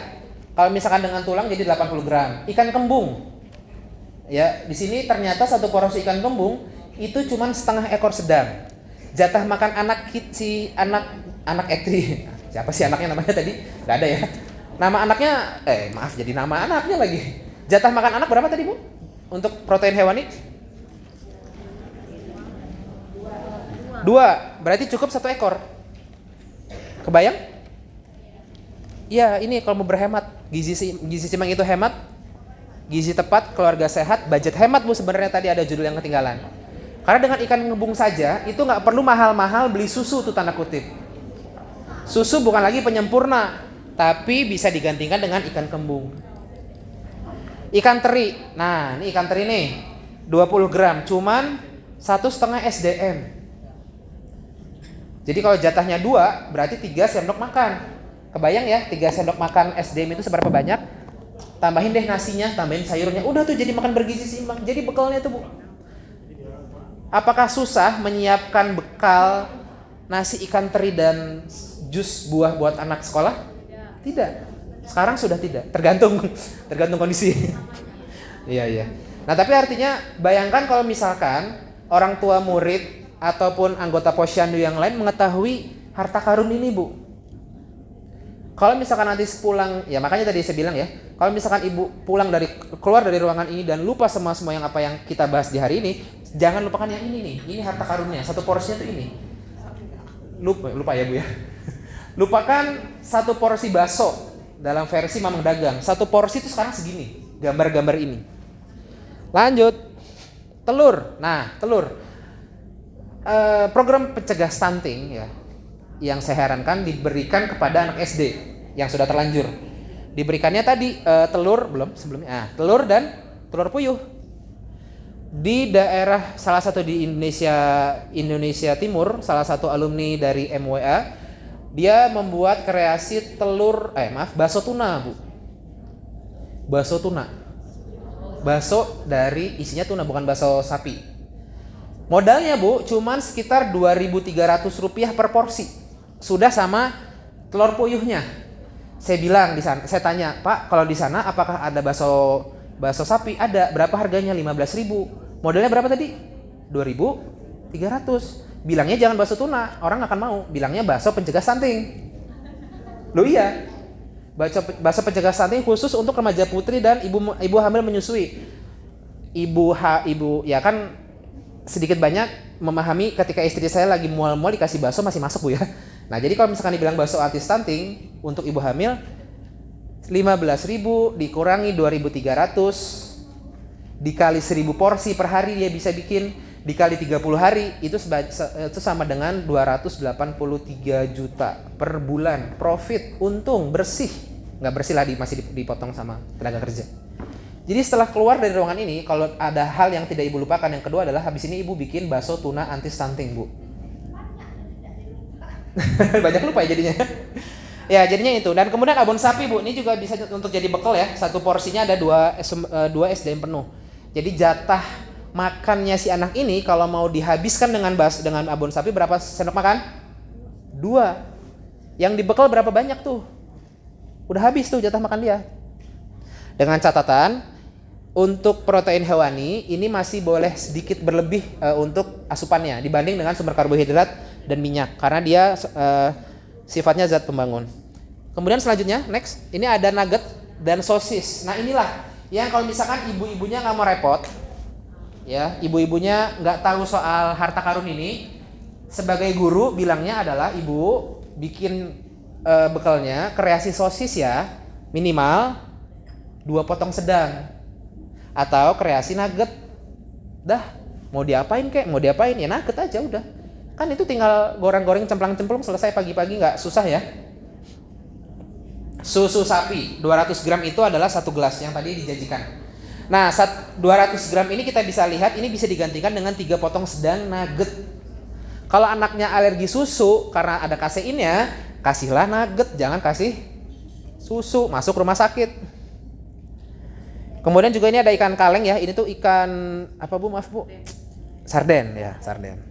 Speaker 1: Kalau misalkan dengan tulang jadi 80 gram. Ikan kembung. Ya, di sini ternyata 1 porsi ikan kembung itu cuma setengah ekor sedang. Jatah makan anak Etri. Siapa sih anaknya namanya tadi? Gak ada ya. Nama anaknya, jadi nama anaknya lagi. Jatah makan anak berapa tadi Bu? Untuk protein hewani? 2. Berarti cukup 1 ekor. Kebayang? Ya, ini kalau mau berhemat, gizi seimbang itu hemat, gizi tepat, keluarga sehat, budget hemat Bu, sebenarnya tadi ada judul yang ketinggalan. Karena dengan ikan ngebung saja itu nggak perlu mahal-mahal beli susu tuh tanda kutip. Susu bukan lagi penyempurna, tapi bisa digantikan dengan ikan kembung. Ikan teri, nah ini ikan teri nih, 20 gram, cuman 1,5 SDM. Jadi kalau jatahnya 2, berarti 3 sendok makan. Kebayang ya, 3 sendok makan SDM itu seberapa banyak? Tambahin deh nasinya, tambahin sayurnya, udah tuh jadi makan bergizi seimbang. Jadi bekalnya tuh Bu. Apakah susah menyiapkan bekal nasi ikan teri dan jus buah buat anak sekolah? Tidak. Sekarang sudah tidak. Tergantung kondisi. Iya. Nah, tapi artinya bayangkan kalau misalkan orang tua murid ataupun anggota posyandu yang lain mengetahui harta karun ini Bu. Kalau misalkan nanti pulang, ya makanya tadi saya bilang ya, kalau misalkan ibu keluar dari ruangan ini dan lupa semua yang apa yang kita bahas di hari ini, jangan lupakan yang ini nih, ini harta karunnya, 1 porsinya tuh ini. Lupa ya Bu ya. Lupakan 1 porsi bakso dalam versi Mamang Dagang. 1 porsi itu sekarang segini, gambar-gambar ini. Lanjut, telur. Nah, telur. Program pencegah stunting ya, yang saya herankan diberikan kepada anak SD yang sudah terlanjur. Diberikannya tadi telur belum sebelumnya. Telur dan telur puyuh. Di daerah salah satu di Indonesia Timur, salah satu alumni dari MWA, dia membuat kreasi bakso tuna, Bu. Bakso tuna. Bakso dari isinya tuna, bukan bakso sapi. Modalnya Bu, cuman sekitar Rp2.300 per porsi. Sudah sama telur puyuhnya. Saya bilang di sana, saya tanya, "Pak, kalau di sana apakah ada bakso sapi?" Ada. Berapa harganya? 15.000. Modalnya berapa tadi? 2.300. Bilangnya jangan bakso tuna, orang akan mau. Bilangnya bakso pencegah stunting. Loh iya. Bakso pencegah stunting khusus untuk remaja putri dan ibu hamil menyusui. Ibu ya kan sedikit banyak memahami ketika istri saya lagi mual-mual dikasih bakso masih masuk Bu ya. Nah, jadi kalau misalkan dibilang bakso anti stunting untuk ibu hamil 15.000 dikurangi 2.300 dikali 1.000 porsi per hari dia bisa bikin, dikali 30 hari itu sama dengan 283 juta per bulan profit, untung bersih. Nggak bersih lah, masih dipotong sama tenaga kerja. Jadi setelah keluar dari ruangan ini, kalau ada hal yang tidak ibu lupakan, yang kedua adalah habis ini ibu bikin bakso tuna anti stunting Bu. Banyak lupa ya jadinya. Ya jadinya itu. Dan kemudian abon sapi Bu, ini juga bisa untuk jadi bekal ya. 1 porsinya ada 2 SDM penuh. Jadi jatah makannya si anak ini kalau mau dihabiskan dengan abon sapi berapa sendok makan? 2. Yang dibekal berapa banyak tuh? Udah habis tuh jatah makan dia. Dengan catatan untuk protein hewani ini masih boleh sedikit berlebih untuk asupannya dibanding dengan sumber karbohidrat dan minyak, karena dia sifatnya zat pembangun. Kemudian selanjutnya next, ini ada nugget dan sosis. Nah inilah yang kalau misalkan ibu-ibunya nggak mau repot, ya ibu-ibunya nggak tahu soal harta karun ini, sebagai guru bilangnya adalah ibu bikin bekalnya kreasi sosis ya, minimal 2 potong sedang, atau kreasi nugget. Dah mau diapain kek, mau diapain ya nugget aja udah. Kan itu tinggal goreng-goreng cemplang-cemplung selesai pagi-pagi, nggak susah ya. Susu sapi 200 gram itu adalah 1 gelas yang tadi dijanjikan. Nah 200 gram ini kita bisa lihat ini bisa digantikan dengan 3 potong sedang nugget. Kalau anaknya alergi susu karena ada kaseinnya, kasihlah nugget, jangan kasih susu, masuk rumah sakit. Kemudian juga ini ada ikan kaleng ya, ini tuh ikan apa Bu, maaf Bu? Sarden ya, sarden.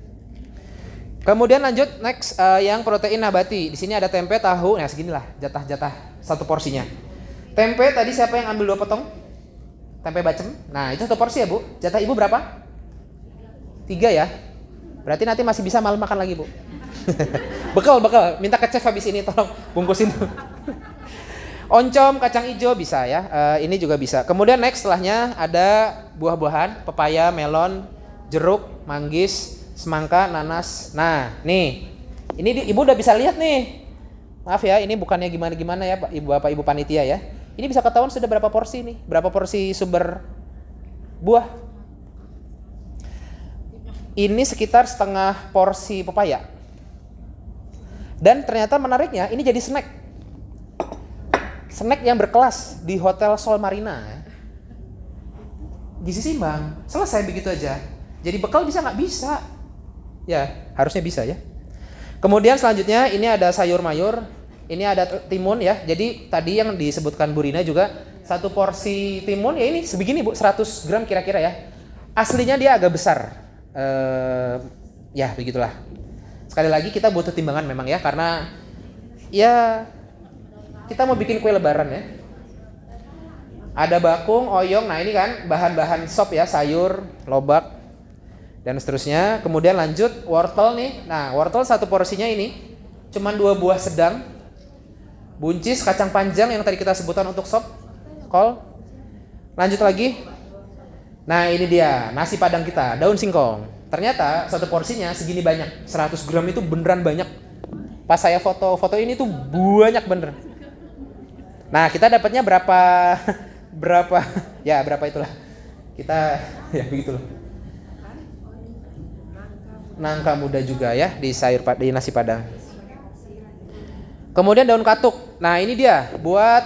Speaker 1: Kemudian lanjut next yang protein nabati. Di sini ada tempe, tahu. Nah, seginilah jatah-jatah 1 porsinya. Tempe tadi siapa yang ambil 2 potong? Tempe bacem. Nah, itu 1 porsi ya, Bu. Jatah Ibu berapa? 3 ya. Berarti nanti masih bisa malam makan lagi, Bu. Bekal. Minta ke chef habis ini tolong bungkusin. Oncom, kacang hijau bisa ya. Ini juga bisa. Kemudian next setelahnya ada buah-buahan, pepaya, melon, jeruk, manggis, semangka, nanas. Nah, nih. Ini Ibu udah bisa lihat nih. Maaf ya, ini bukannya gimana-gimana ya, Pak Ibu, Bapak Ibu panitia ya. Ini bisa ketahuan sudah berapa porsi nih? Berapa porsi sumber buah? Ini sekitar setengah porsi pepaya. Dan ternyata menariknya ini jadi snack. Snack yang berkelas di Hotel Sol Marina. Gizi seimbang. Selesai begitu aja. Jadi bekal bisa nggak? Bisa. Ya, harusnya bisa ya. Kemudian selanjutnya ini ada sayur mayur. Ini ada timun ya. Jadi tadi yang disebutkan Bu Rina juga, satu porsi timun ya ini sebegini Bu, 100 gram kira-kira ya. Aslinya dia agak besar. Ya begitulah. Sekali lagi kita butuh timbangan memang ya, karena ya kita mau bikin kue lebaran ya. Ada bakung, oyong, nah ini kan bahan-bahan sop ya, sayur, lobak, dan seterusnya. Kemudian lanjut wortel nih. Nah wortel satu porsinya ini cuman 2 buah sedang. Buncis, kacang panjang yang tadi kita sebutkan untuk sop, kol. Lanjut lagi. Nah ini dia nasi padang kita, daun singkong. Ternyata satu porsinya segini banyak, 100 gram itu beneran banyak. Pas saya foto ini tuh banyak bener. Nah kita dapatnya berapa ya berapa itulah. Kita ya begitulah. Nangka muda juga ya di di nasi padang. Kemudian daun katuk. Nah ini dia buat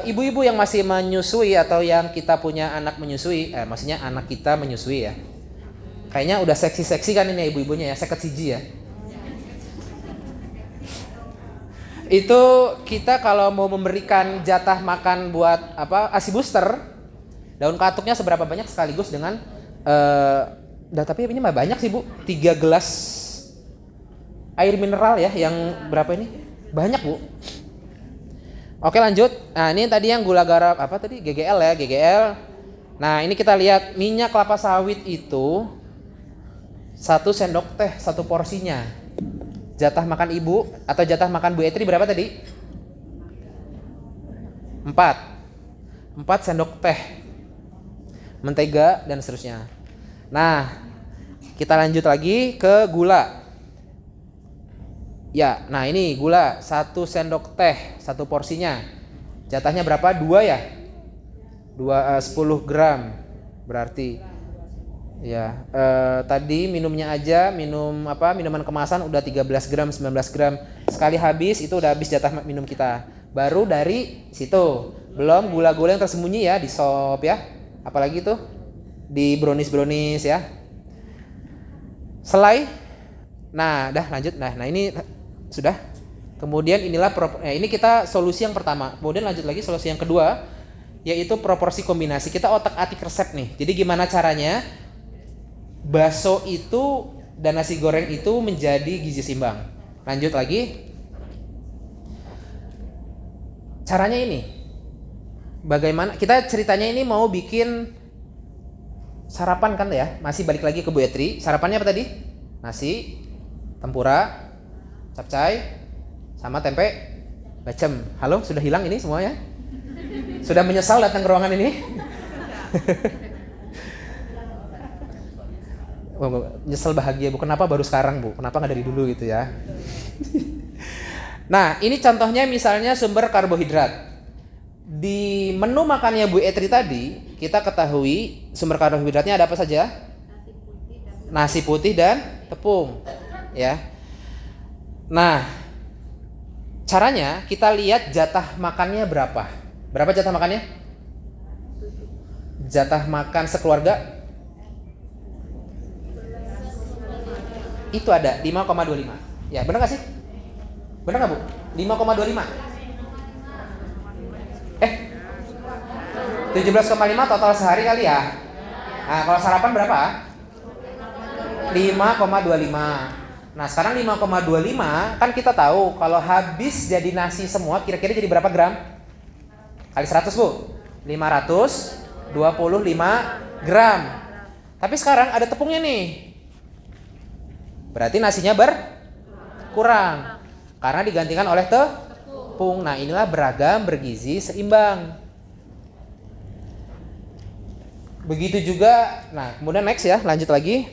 Speaker 1: ibu-ibu yang masih menyusui atau yang kita punya anak menyusui, maksudnya anak kita menyusui ya. Kayaknya udah seksi-seksi kan ini ibu-ibunya ya, seket siji ya. Itu kita kalau mau memberikan jatah makan buat ASI booster, daun katuknya seberapa banyak sekaligus dengan tapi ini mah banyak sih Bu, 3 gelas air mineral ya, yang berapa ini? Banyak Bu. Oke lanjut. Nah ini tadi yang gula garam GGL ya, GGL. Nah ini kita lihat minyak kelapa sawit itu 1 sendok teh satu porsinya. Jatah makan ibu atau jatah makan Bu Etri berapa tadi? 4 sendok teh. Mentega dan seterusnya. Nah kita lanjut lagi ke gula. Ya, nah ini gula 1 sendok teh satu porsinya. Jatahnya berapa? 2 ya? 10 gram berarti. Ya, tadi minumnya aja minuman kemasan udah 13 gram, 19 gram. Sekali habis itu udah habis jatah minum kita. Baru dari situ. Belum gula-gula yang tersembunyi ya di sop ya. Apalagi tuh di brownies ya. Selai. Nah, dah lanjut. Nah ini sudah. Kemudian inilah ini kita solusi yang pertama. Kemudian lanjut lagi solusi yang kedua, yaitu proporsi kombinasi. Kita otak-atik resep nih. Jadi gimana caranya bakso itu dan nasi goreng itu menjadi gizi seimbang. Lanjut lagi. Caranya ini. Bagaimana kita ceritanya ini mau bikin sarapan kan ya? Masih balik lagi ke Bu Etri. Sarapannya apa tadi? Nasi, tempura, capcay, sama tempe bacem. Halo, sudah hilang ini semuanya? Sudah menyesal datang ke ruangan ini? Nyesel bahagia Bu, kenapa baru sekarang Bu? Kenapa nggak dari dulu gitu ya? Nah ini contohnya misalnya sumber karbohidrat. Di menu makannya Bu Etri tadi kita ketahui sumber karbohidratnya ada apa saja? Nasi putih dan tepung ya. Nah caranya kita lihat jatah makannya berapa. Berapa jatah makannya? Jatah makan sekeluarga itu ada 5,25. Ya, benar nggak sih? Benar nggak Bu? 5,25. 17,5 total sehari kali ya. Nah, kalau sarapan berapa? 5,25. Nah, sekarang 5,25 kan kita tahu kalau habis jadi nasi semua kira-kira jadi berapa gram? Kali 100 Bu. 525 gram. Tapi sekarang ada tepungnya nih. Berarti nasinya berkurang karena digantikan oleh tepung. tepung. Nah, inilah beragam, bergizi, seimbang. Begitu juga, nah kemudian next ya, lanjut lagi.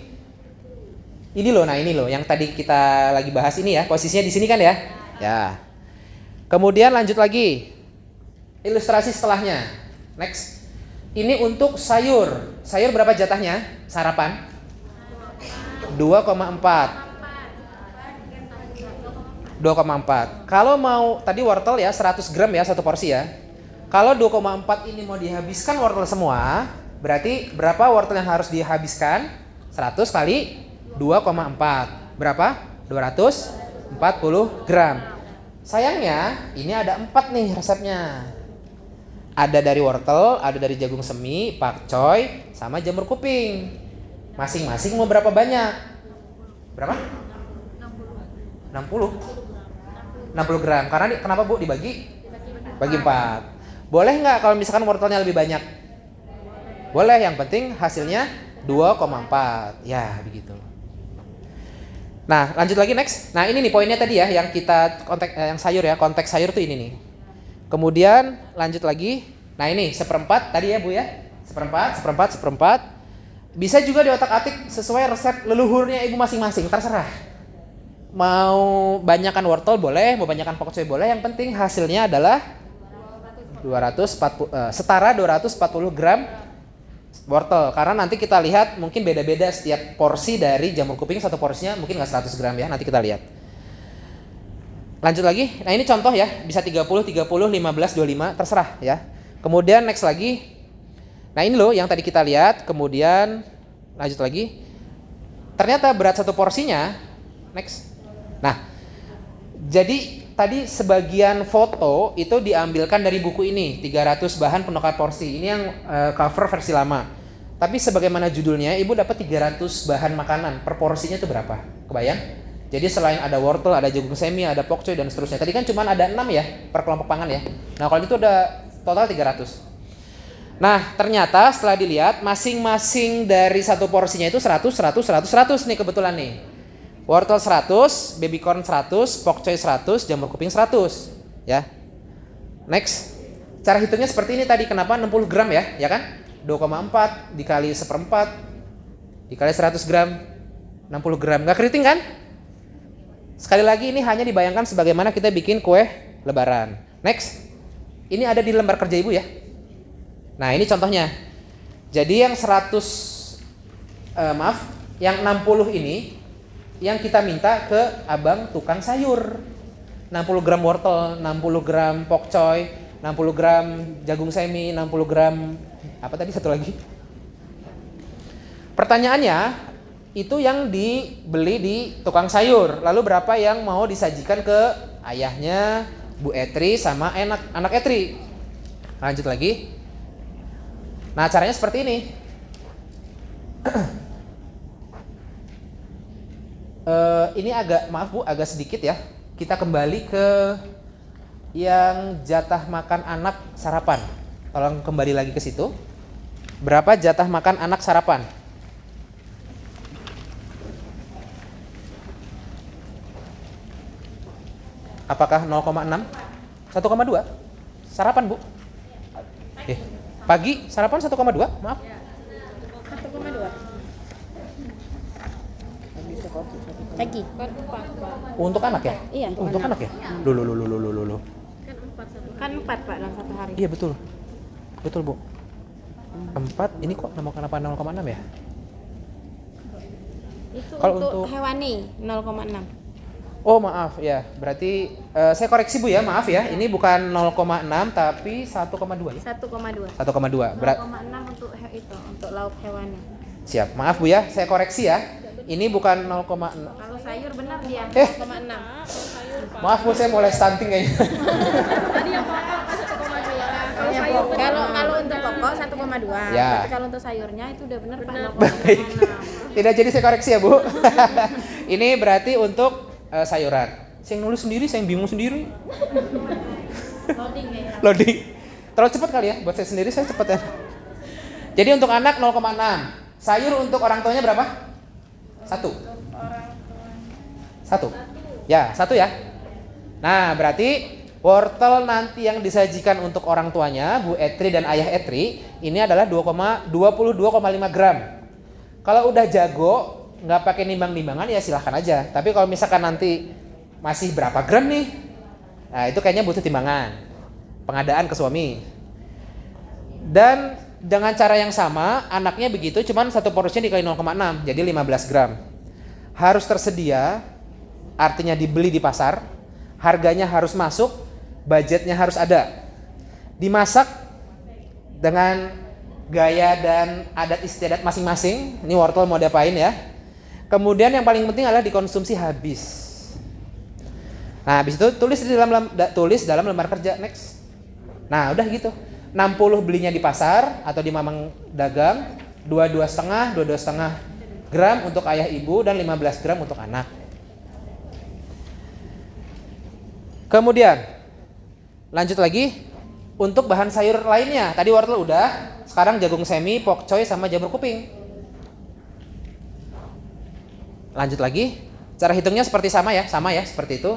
Speaker 1: Ini loh, nah ini loh yang tadi kita lagi bahas ini ya, posisinya di sini kan ya. Ya. Kemudian lanjut lagi. Ilustrasi setelahnya. Next. Ini untuk sayur. Sayur berapa jatahnya? Sarapan? 2,4. 2,4. Kalau mau tadi wortel ya 100 gram ya satu porsi ya. Kalau 2,4 ini mau dihabiskan wortel semua, berarti berapa wortel yang harus dihabiskan? 100 kali 2,4. Berapa? 240 gram. Sayangnya ini ada 4 nih resepnya. Ada dari wortel, ada dari jagung semi, pakcoy, sama jamur kuping. Masing-masing mau berapa banyak? Berapa? 60 gram. Karena kenapa Bu dibagi? Bagi 4. Boleh nggak kalau misalkan wortelnya lebih banyak? Boleh, yang penting hasilnya 2,4. Ya, begitu. Nah, lanjut lagi next. Nah, ini nih poinnya tadi ya yang kita yang sayur ya, konteks sayur tuh ini nih. Kemudian lanjut lagi. Nah, ini seperempat tadi ya Bu ya. Seperempat. Bisa juga diotak-atik sesuai resep leluhurnya Ibu masing-masing, terserah. Mau banyakan wortel boleh, mau banyakan pokcoy boleh, yang penting hasilnya adalah setara 240 gram wortel. Karena nanti kita lihat mungkin beda-beda setiap porsi dari jamur kuping, satu porsinya mungkin nggak 100 gram ya, nanti kita lihat. Lanjut lagi. Nah, ini contoh ya, bisa 30, 15, 25, terserah ya. Kemudian next lagi. Nah, ini loh yang tadi kita lihat. Kemudian lanjut lagi. Ternyata berat satu porsinya. Next. Nah, jadi tadi sebagian foto itu diambilkan dari buku ini, 300 bahan penukar porsi. Ini yang cover versi lama. Tapi sebagaimana judulnya, Ibu dapat 300 bahan makanan. Per porsinya itu berapa? Kebayang? Jadi selain ada wortel, ada jagung semi, ada pokcoy dan seterusnya. Tadi kan cuma ada 6 ya per kelompok pangan ya. Nah, kalau itu udah total 300. Nah, ternyata setelah dilihat masing-masing dari satu porsinya itu 100 nih kebetulan nih. Wortel 100, baby corn 100, pokcoy 100, jamur kuping 100 ya. Next. Cara hitungnya seperti ini tadi. Kenapa 60 gram ya? Ya kan? 2,4 dikali seperempat dikali 100 gram 60 gram. Nggak keriting kan? Sekali lagi ini hanya dibayangkan sebagaimana kita bikin kue lebaran. Next. Ini ada di lembar kerja Ibu ya. Nah, ini contohnya. Jadi yang 60 ini yang kita minta ke abang tukang sayur. 60 gram wortel, 60 gram pokcoy, 60 gram jagung semi, 60 gram apa tadi satu lagi? Pertanyaannya, itu yang dibeli di tukang sayur. Lalu berapa yang mau disajikan ke ayahnya, Bu Etri sama anak Etri? Lanjut lagi. Nah, caranya seperti ini. Ini maaf Bu, agak sedikit ya. Kita kembali ke yang jatah makan anak sarapan. Tolong kembali lagi ke situ. Berapa jatah makan anak sarapan? Apakah 0,6? 1,2? Sarapan Bu? Pagi sarapan 1,2? Maaf.
Speaker 2: 1,2. Pagi.
Speaker 1: Untuk anak ya?
Speaker 2: Iya.
Speaker 1: Untuk anak ya? Loh.
Speaker 2: Kan 4 Pak dalam satu hari.
Speaker 1: Iya betul. Betul Bu. 4, ini kok kenapa 0,6 ya?
Speaker 2: Itu
Speaker 1: Kalau
Speaker 2: untuk
Speaker 1: untuk
Speaker 2: hewani 0,6.
Speaker 1: Oh maaf ya, berarti saya koreksi Bu ya, maaf ya. Ini bukan 0,6 tapi 1,2 ya?
Speaker 2: 1,2.
Speaker 1: 1,2.
Speaker 2: 0,6 untuk untuk lauk hewani.
Speaker 1: Siap, maaf Bu ya, saya koreksi ya. Ini bukan 0,6.
Speaker 2: Kalau sayur benar dia 0,6.
Speaker 1: Maaf Bu, saya mulai stunting kayaknya.
Speaker 2: Tadi yang pokok 1,2. Kalau sayur kalau untuk pokok 1,2.
Speaker 1: Ya.
Speaker 2: Tapi kalau untuk sayurnya itu udah benar Pak
Speaker 1: Baik.
Speaker 2: 0,6.
Speaker 1: Tidak jadi saya koreksi ya Bu. Ini berarti untuk sayuran. Saya yang nulis sendiri, saya yang bingung sendiri.
Speaker 2: Loading ya.
Speaker 1: Loading. Terlalu cepat kali ya, buat saya sendiri saya cepat ya. Jadi untuk anak 0,6. Sayur untuk orang tuanya berapa? 1. Ya, 1 ya. Nah, berarti Wortel nanti yang disajikan untuk orang tuanya, Bu Etri dan Ayah Etri, ini adalah 22,5 gram. Kalau udah jago, nggak pakai nimbang-nimbangan ya silahkan aja. Tapi kalau misalkan nanti masih berapa gram nih, nah itu kayaknya butuh timbangan, pengadaan ke suami. Dan dengan cara yang sama, anaknya begitu, cuman satu porsinya dikali 0,6, jadi 15 gram. Harus tersedia, artinya dibeli di pasar, harganya harus masuk, budgetnya harus ada. Dimasak dengan gaya dan adat istiadat masing-masing. Ini wortel mau diapain ya. Kemudian yang paling penting adalah dikonsumsi habis. Nah, habis itu tulis dalam lembar kerja. Next. Nah, udah gitu. 60 belinya di pasar atau di mamang dagang, 22,5 gram untuk ayah ibu dan 15 gram untuk anak. Kemudian lanjut lagi untuk bahan sayur lainnya. Tadi wortel udah, sekarang jagung semi, pokcoy sama jamur kuping. Lanjut lagi. Cara hitungnya seperti sama ya, seperti itu.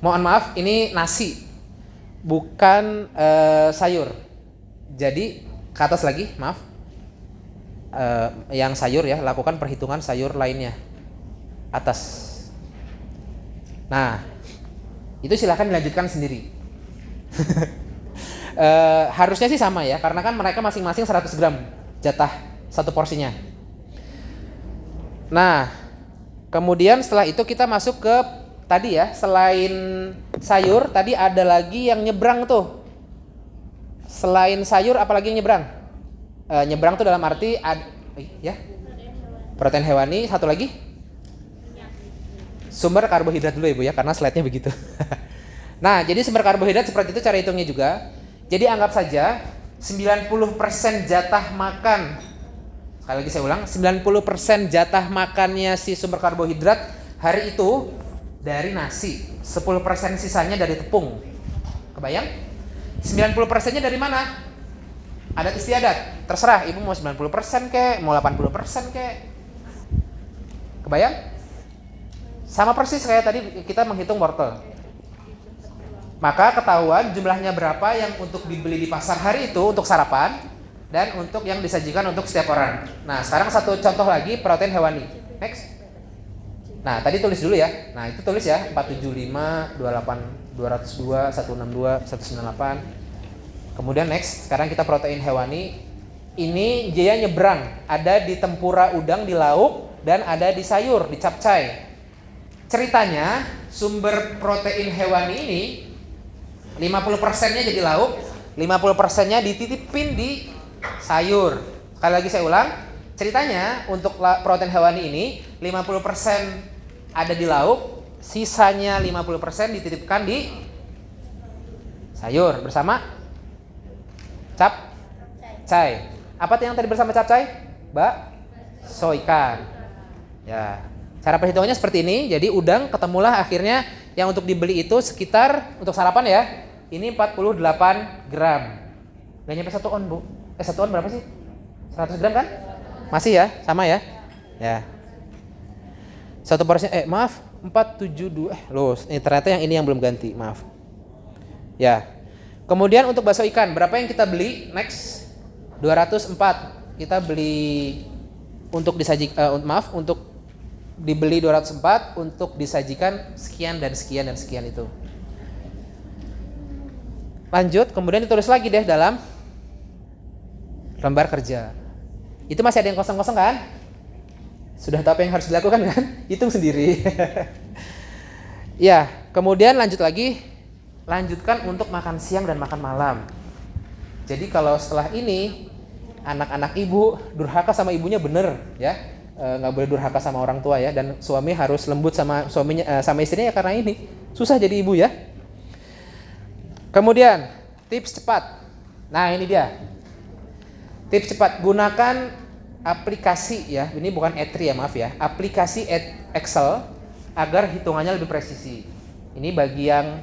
Speaker 1: Mohon maaf, ini nasi, bukan sayur. Jadi ke atas lagi, maaf. Yang sayur ya, lakukan perhitungan sayur lainnya. Atas. Nah, itu silahkan dilanjutkan sendiri. Harusnya sih sama ya, karena kan mereka masing-masing 100 gram jatah satu porsinya. Nah, kemudian setelah itu kita masuk ke tadi ya, selain sayur, tadi ada lagi yang nyebrang tuh. Selain sayur, apalagi yang nyebrang? Nyebrang tuh dalam arti ya, protein hewani. Satu lagi, sumber karbohidrat dulu ya Bu ya, karena slide-nya begitu. Nah, jadi sumber karbohidrat seperti itu cara hitungnya juga. Jadi anggap saja 90% jatah makan, sekali lagi saya ulang, 90% jatah makannya si sumber karbohidrat hari itu dari nasi, 10% sisanya dari tepung. Kebayang? 90%-nya dari mana? Adat istiadat, terserah ibu mau 90% kek, mau 80% kek. Kebayang? Sama persis kayak tadi kita menghitung wortel. Maka ketahuan jumlahnya berapa yang untuk dibeli di pasar hari itu untuk sarapan dan untuk yang disajikan untuk setiap orang. Nah, sekarang satu contoh lagi protein hewani. Next. Nah, tadi tulis dulu ya. Nah, itu tulis ya 475, 28, 202, 162, 198. Kemudian next, sekarang kita protein hewani. Ini dia nyebrang, ada di tempura udang di lauk dan ada di sayur, di capcay. Ceritanya sumber protein hewani ini 50%-nya jadi lauk, 50%-nya dititipin di sayur. Sekali lagi saya ulang, ceritanya untuk protein hewani ini 50% ada di lauk, sisanya 50% dititipkan di sayur bersama capcay. Apa yang tadi bersama capcay? Bakso ikan. Ya. Cara perhitungannya seperti ini. Jadi udang ketemulah akhirnya yang untuk dibeli itu sekitar untuk sarapan ya. Ini 48 gram. Gak nyampe 1 on, Bu. 1 on berapa sih? 100 gram kan? Masih ya, sama ya. Ya. Satu porsinya maaf, 472. Loh, ini ternyata yang ini yang belum ganti, maaf. Ya. Kemudian untuk bakso ikan, berapa yang kita beli? Next. 204. Kita beli untuk disajikan untuk dibeli 204 untuk disajikan sekian dan sekian dan sekian itu. Lanjut, kemudian ditulis lagi deh dalam lembar kerja. Itu masih ada yang kosong-kosong kan? Sudah tahu apa yang harus dilakukan kan? Hitung sendiri. Ya, kemudian lanjut lagi. Lanjutkan untuk makan siang dan makan malam. Jadi kalau setelah ini anak-anak ibu durhaka sama ibunya bener ya. Nggak boleh durhaka sama orang tua ya, dan suami harus lembut sama suaminya sama istrinya ya, karena ini susah jadi ibu ya. Kemudian tips cepat. Nah, ini dia. Tips cepat, gunakan aplikasi ya. Ini bukan Etri ya, maaf ya. Aplikasi Excel agar hitungannya lebih presisi. Ini bagi yang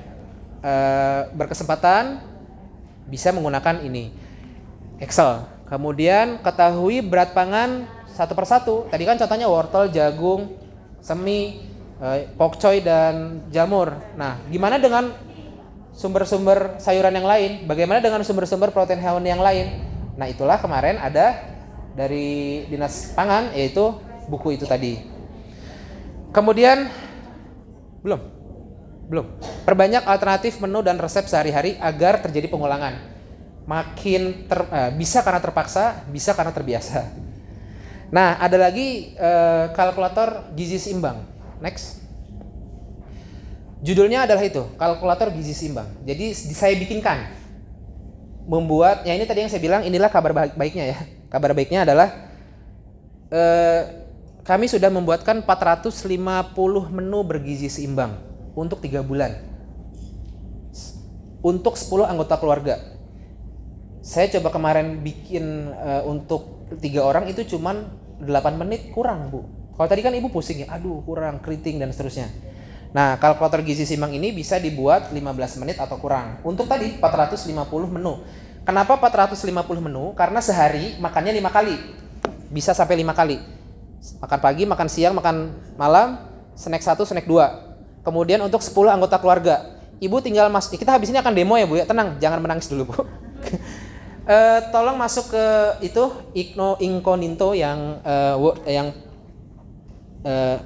Speaker 1: berkesempatan bisa menggunakan ini Excel. Kemudian ketahui berat pangan satu persatu. Tadi kan contohnya wortel, jagung, semi, pokcoy dan jamur. Nah, gimana dengan sumber-sumber sayuran yang lain? Bagaimana dengan sumber-sumber protein hewan yang lain? Nah, itulah kemarin ada dari Dinas Pangan, yaitu buku itu tadi. Kemudian belum perbanyak alternatif menu dan resep sehari-hari agar terjadi pengulangan. Bisa karena terpaksa, bisa karena terbiasa. Nah, ada lagi kalkulator gizi seimbang. Next. Judulnya adalah itu, kalkulator gizi seimbang. Jadi saya bikinkan membuat, ya ini tadi yang saya bilang, inilah kabar baiknya ya. Kabar baiknya adalah kami sudah membuatkan 450 menu bergizi seimbang untuk 3 bulan. Untuk 10 anggota keluarga. Saya coba kemarin bikin untuk 3 orang itu cuman 8 menit, kurang Bu. Kalau tadi kan ibu pusing ya, aduh kurang, keriting dan seterusnya. Nah, kalkulator gizi seimbang ini bisa dibuat 15 menit atau kurang. Untuk tadi 450 menu. Kenapa 450 menu? Karena sehari makannya 5 kali. Bisa sampai 5 kali. Makan pagi, makan siang, makan malam, snack 1, snack 2. Kemudian untuk 10 anggota keluarga. Ibu tinggal kita habis ini akan demo ya Bu ya. Tenang, jangan menangis dulu Bu. Tolong masuk ke itu incognito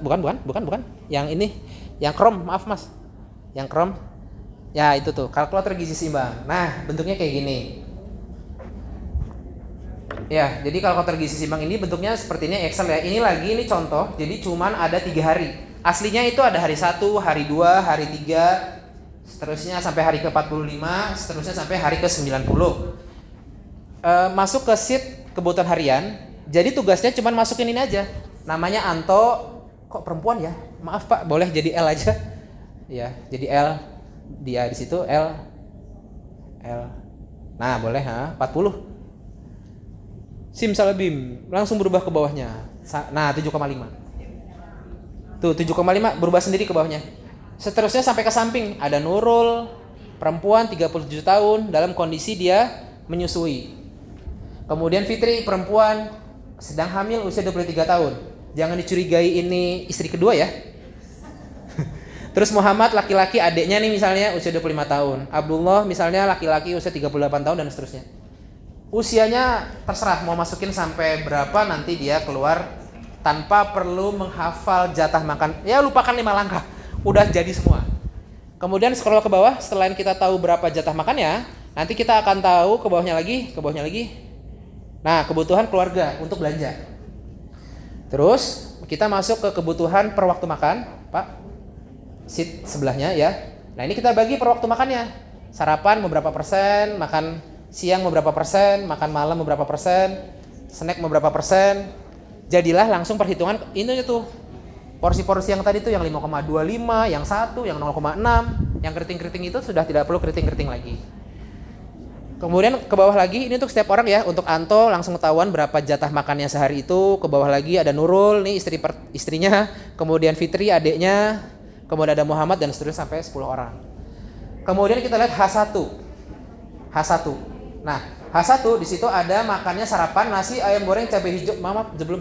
Speaker 1: bukan yang ini, yang Chrome, maaf Mas, yang Chrome ya, itu tuh kalkulator gizi seimbang. Nah, bentuknya kayak gini ya. Jadi kalkulator gizi seimbang ini bentuknya seperti ini, Excel ya. Ini contoh, jadi cuman ada 3 hari. Aslinya itu ada hari 1, hari 2, hari 3, seterusnya sampai hari ke-45, seterusnya sampai hari ke-90. Masuk ke sheet kebutuhan harian. Jadi tugasnya cuma masukin ini aja. Namanya Anto, kok perempuan ya? Maaf Pak, boleh jadi L aja. Ya, jadi L. Dia di situ L. Nah, boleh 40. Simsalabim, langsung berubah ke bawahnya. Nah, 7,5. Tuh, 7,5 berubah sendiri ke bawahnya. Seterusnya sampai ke samping ada Nurul, perempuan 37 tahun dalam kondisi dia menyusui. Kemudian Fitri, perempuan sedang hamil usia 23 tahun. Jangan dicurigai ini istri kedua ya. Terus Muhammad laki-laki, adiknya nih misalnya usia 25 tahun. Abdullah misalnya laki-laki usia 38 tahun dan seterusnya. Usianya terserah mau masukin sampai berapa, nanti dia keluar tanpa perlu menghafal jatah makan. Ya lupakan 5 langkah, udah jadi semua. Kemudian scroll ke bawah, selain kita tahu berapa jatah makannya, nanti kita akan tahu ke bawahnya lagi. Nah, kebutuhan keluarga untuk belanja. Terus kita masuk ke kebutuhan per waktu makan, Pak. Sheet sebelahnya ya. Nah, ini kita bagi per waktu makannya. Sarapan beberapa persen, makan siang beberapa persen, makan malam beberapa persen, snack beberapa persen. Jadilah langsung perhitungan ini tuh. Porsi-porsi yang tadi tuh yang 5,25, yang 1, yang 0,6, yang keriting-keriting itu sudah tidak perlu keriting-keriting lagi. Kemudian ke bawah lagi, ini untuk setiap orang ya. Untuk Anto langsung ketahuan berapa jatah makannya sehari itu. Ke bawah lagi ada Nurul, nih istrinya. Kemudian Fitri adiknya. Kemudian ada Muhammad dan seterusnya sampai 10 orang. Kemudian kita lihat H1. Nah, H1 di situ ada makannya sarapan nasi ayam goreng cabai hijau. Maaf, sebelum.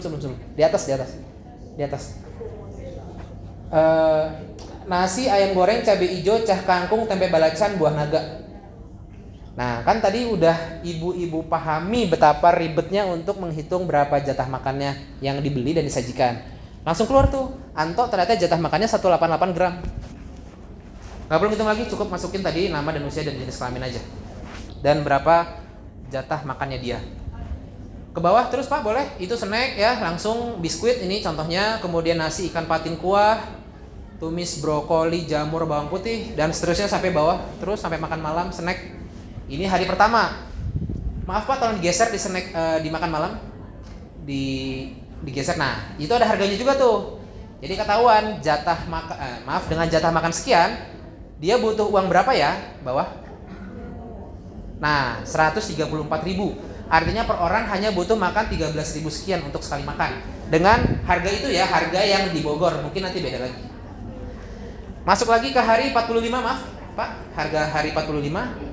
Speaker 1: Di atas. Nasi ayam goreng cabai hijau, cah kangkung, tempe balacan, buah naga. Nah, kan tadi udah ibu-ibu pahami betapa ribetnya untuk menghitung berapa jatah makannya yang dibeli dan disajikan. Langsung keluar tuh, Anto ternyata jatah makannya 188 gram. Gak perlu hitung lagi, cukup masukin tadi nama dan usia dan jenis kelamin aja. Dan berapa jatah makannya dia. Ke bawah terus Pak, boleh. Itu snack ya, langsung biskuit ini contohnya. Kemudian nasi ikan patin kuah, tumis brokoli, jamur, bawang putih, dan seterusnya sampai bawah. Terus sampai makan malam, snack. Ini hari pertama. Maaf Pak, tolong digeser di snack, di makan malam. Digeser. Nah, itu ada harganya juga tuh. Jadi ketahuan dengan jatah makan sekian, dia butuh uang berapa ya? Bawah. Nah, 134.000. Artinya per orang hanya butuh makan 13.000 sekian untuk sekali makan. Dengan harga itu ya, harga yang di Bogor, mungkin nanti beda lagi. Masuk lagi ke hari 45, maaf Pak, harga hari 45.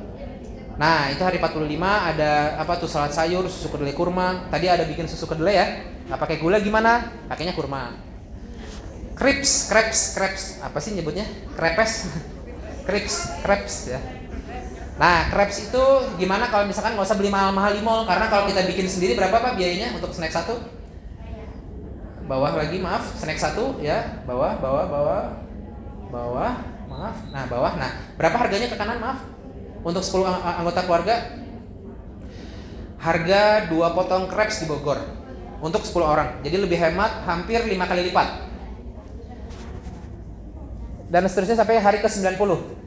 Speaker 1: Nah, itu hari 45 ada apa tuh, salad sayur, susu kedelai kurma. Tadi ada bikin susu kedelai ya. Nggak pakai gula gimana? Pakainya kurma. crepes. Apa sih nyebutnya? Crepes. crepes ya. Nah, crepes itu gimana kalau misalkan nggak usah beli mahal-mahal di mall, karena kalau kita bikin sendiri berapa Pak biayanya untuk snack satu? Bawah lagi, maaf, snack satu ya, bawah, maaf. Nah, bawah. Nah, berapa harganya ke kanan, maaf? Untuk 10 anggota keluarga? Harga 2 potong crepes di Bogor untuk 10 orang. Jadi lebih hemat, hampir 5 kali lipat. Dan seterusnya sampai hari ke-90.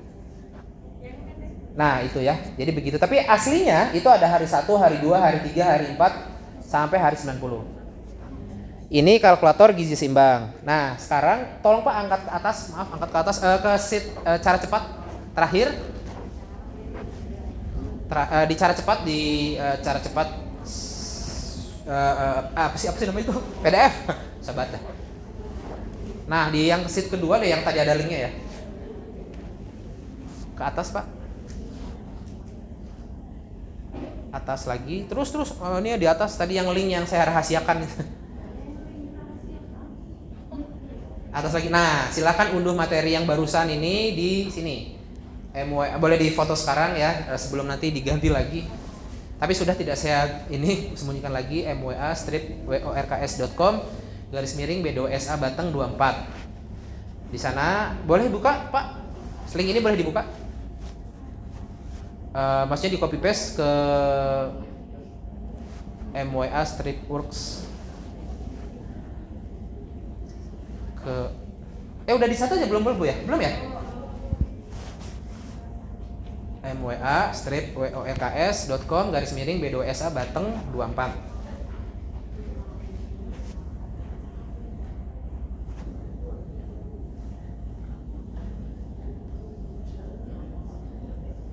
Speaker 1: Nah, itu ya. Jadi begitu. Tapi aslinya itu ada hari 1, hari 2, hari 3, hari 4 sampai hari 90. Ini kalkulator gizi seimbang. Nah, sekarang tolong Pak angkat ke atas ke sheet cara cepat terakhir. Di cara cepat apa sih namanya itu? PDF. Sahabat dah. Nah, di yang sheet kedua deh yang tadi ada linknya ya. Ke atas Pak. Atas lagi, terus ini di atas tadi yang link yang saya rahasiakan itu. Atas lagi. Nah, silakan unduh materi yang barusan ini di sini. Boleh difoto sekarang ya, sebelum nanti diganti lagi. Tapi sudah tidak saya ini sembunyikan lagi. mua-works.com /BDOSA Batang 24. Di sana boleh buka Pak. Link ini boleh dibuka. Maksudnya di copy paste ke mua-works ke udah di satu aja belum Bu ya? Belum ya? mua-works.com /BDOSA Batang 24.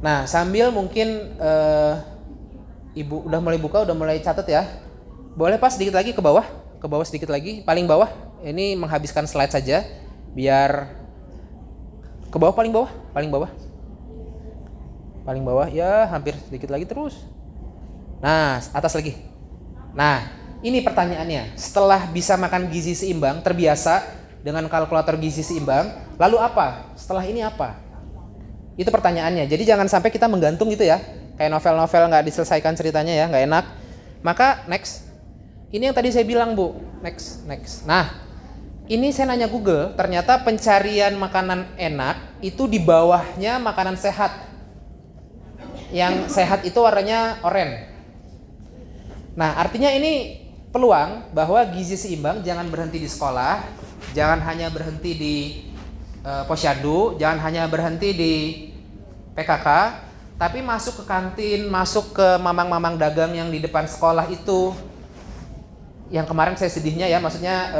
Speaker 1: Nah, sambil mungkin Ibu udah mulai buka, udah mulai catat ya. Boleh Pak sedikit lagi ke bawah sedikit lagi, paling bawah. Ini menghabiskan slide saja, biar ke bawah, paling bawah ya, hampir sedikit lagi terus. Nah, atas lagi. Nah, ini pertanyaannya. Setelah bisa makan gizi seimbang, terbiasa dengan kalkulator gizi seimbang, lalu apa? Setelah ini apa? Itu pertanyaannya. Jadi jangan sampai kita menggantung gitu ya. Kayak novel-novel nggak diselesaikan ceritanya ya, nggak enak. Maka next. Ini yang tadi saya bilang Bu. Next. Nah, ini saya nanya Google. Ternyata pencarian makanan enak itu di bawahnya makanan sehat. Yang sehat itu warnanya oranye. Nah, artinya ini peluang bahwa gizi seimbang jangan berhenti di sekolah, jangan hanya berhenti di posyandu, jangan hanya berhenti di PKK, tapi masuk ke kantin, masuk ke mamang-mamang dagang yang di depan sekolah itu. Yang kemarin saya sedihnya ya, maksudnya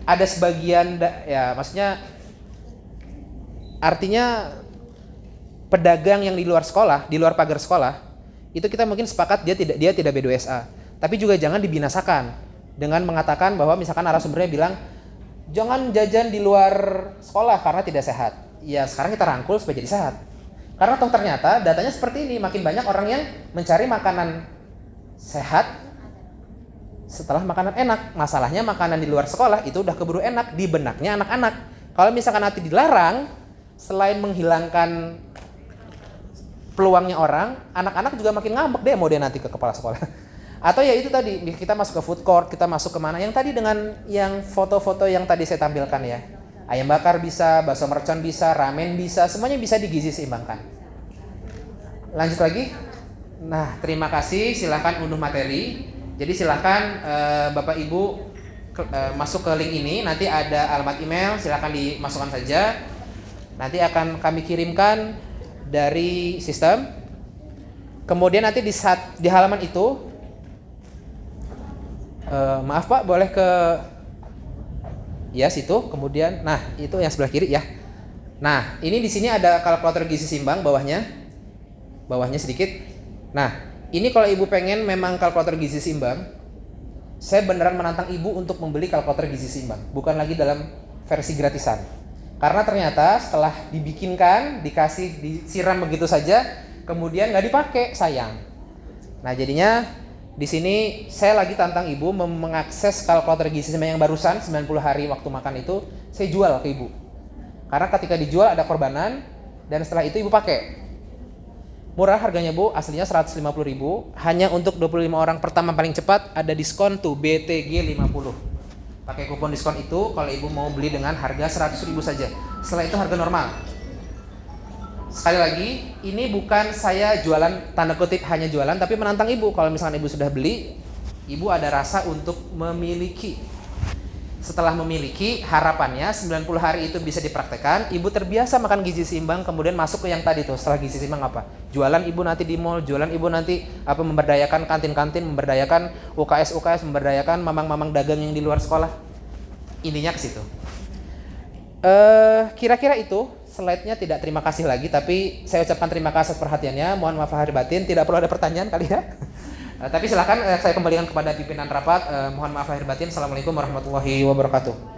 Speaker 1: ada sebagian ya, maksudnya artinya pedagang yang di luar sekolah, di luar pagar sekolah, itu kita mungkin sepakat dia tidak B2SA, tapi juga jangan dibinasakan dengan mengatakan bahwa misalkan narasumbernya bilang jangan jajan di luar sekolah karena tidak sehat. Ya sekarang kita rangkul supaya jadi sehat. Karena toh ternyata datanya seperti ini, makin banyak orang yang mencari makanan sehat setelah makanan enak. Masalahnya makanan di luar sekolah itu udah keburu enak di benaknya anak-anak. Kalau misalkan nanti dilarang, selain menghilangkan peluangnya orang, anak-anak juga makin ngambek deh mau dia nanti ke kepala sekolah. Atau ya itu tadi, kita masuk ke food court, kita masuk kemana, yang tadi dengan yang foto-foto yang tadi saya tampilkan ya. Ayam bakar bisa, bakso mercon bisa, ramen bisa, semuanya bisa digizi seimbangkan. Lanjut lagi. Nah, terima kasih, silakan unduh materi. Jadi silakan Bapak Ibu masuk ke link ini, nanti ada alamat email, silakan dimasukkan saja. Nanti akan kami kirimkan dari sistem. Kemudian nanti di halaman itu maaf Pak, boleh ke ya situ, kemudian nah itu yang sebelah kiri ya. Nah, ini di sini ada kalkulator gizi seimbang bawahnya sedikit. Nah, ini kalau Ibu pengen memang kalkulator gizi seimbang, saya beneran menantang Ibu untuk membeli kalkulator gizi seimbang, bukan lagi dalam versi gratisan. Karena ternyata setelah dibikinkan, disiram begitu saja, kemudian nggak dipakai, sayang. Nah, jadinya Di sini saya lagi tantang ibu mengakses kalkulator gizi seimbang yang barusan 90 hari waktu makan itu saya jual ke ibu. Karena ketika dijual ada korbanan dan setelah itu ibu pakai. Murah harganya Bu, aslinya 150.000, hanya untuk 25 orang pertama paling cepat ada diskon tuh BTG 50. Pakai kupon diskon itu kalau ibu mau beli dengan harga 100.000 saja. Setelah itu harga normal. Sekali lagi, ini bukan saya jualan tanda kutip hanya jualan, tapi menantang ibu. Kalau misalkan ibu sudah beli, ibu ada rasa untuk memiliki. Setelah memiliki, harapannya 90 hari itu bisa dipraktekkan. Ibu terbiasa makan gizi seimbang, kemudian masuk ke yang tadi tuh. Setelah gizi seimbang apa? Jualan ibu nanti di mall, jualan ibu nanti memberdayakan kantin-kantin, memberdayakan UKS, memberdayakan mamang-mamang dagang yang di luar sekolah. Intinya ke situ. Kira-kira itu. Slide-nya tidak terima kasih lagi, tapi saya ucapkan terima kasih atas perhatiannya. Mohon maaf lahir batin, tidak perlu ada pertanyaan kali ya. Tapi silakan saya kembalikan kepada pimpinan rapat. Mohon maaf lahir batin. Assalamualaikum warahmatullahi wabarakatuh.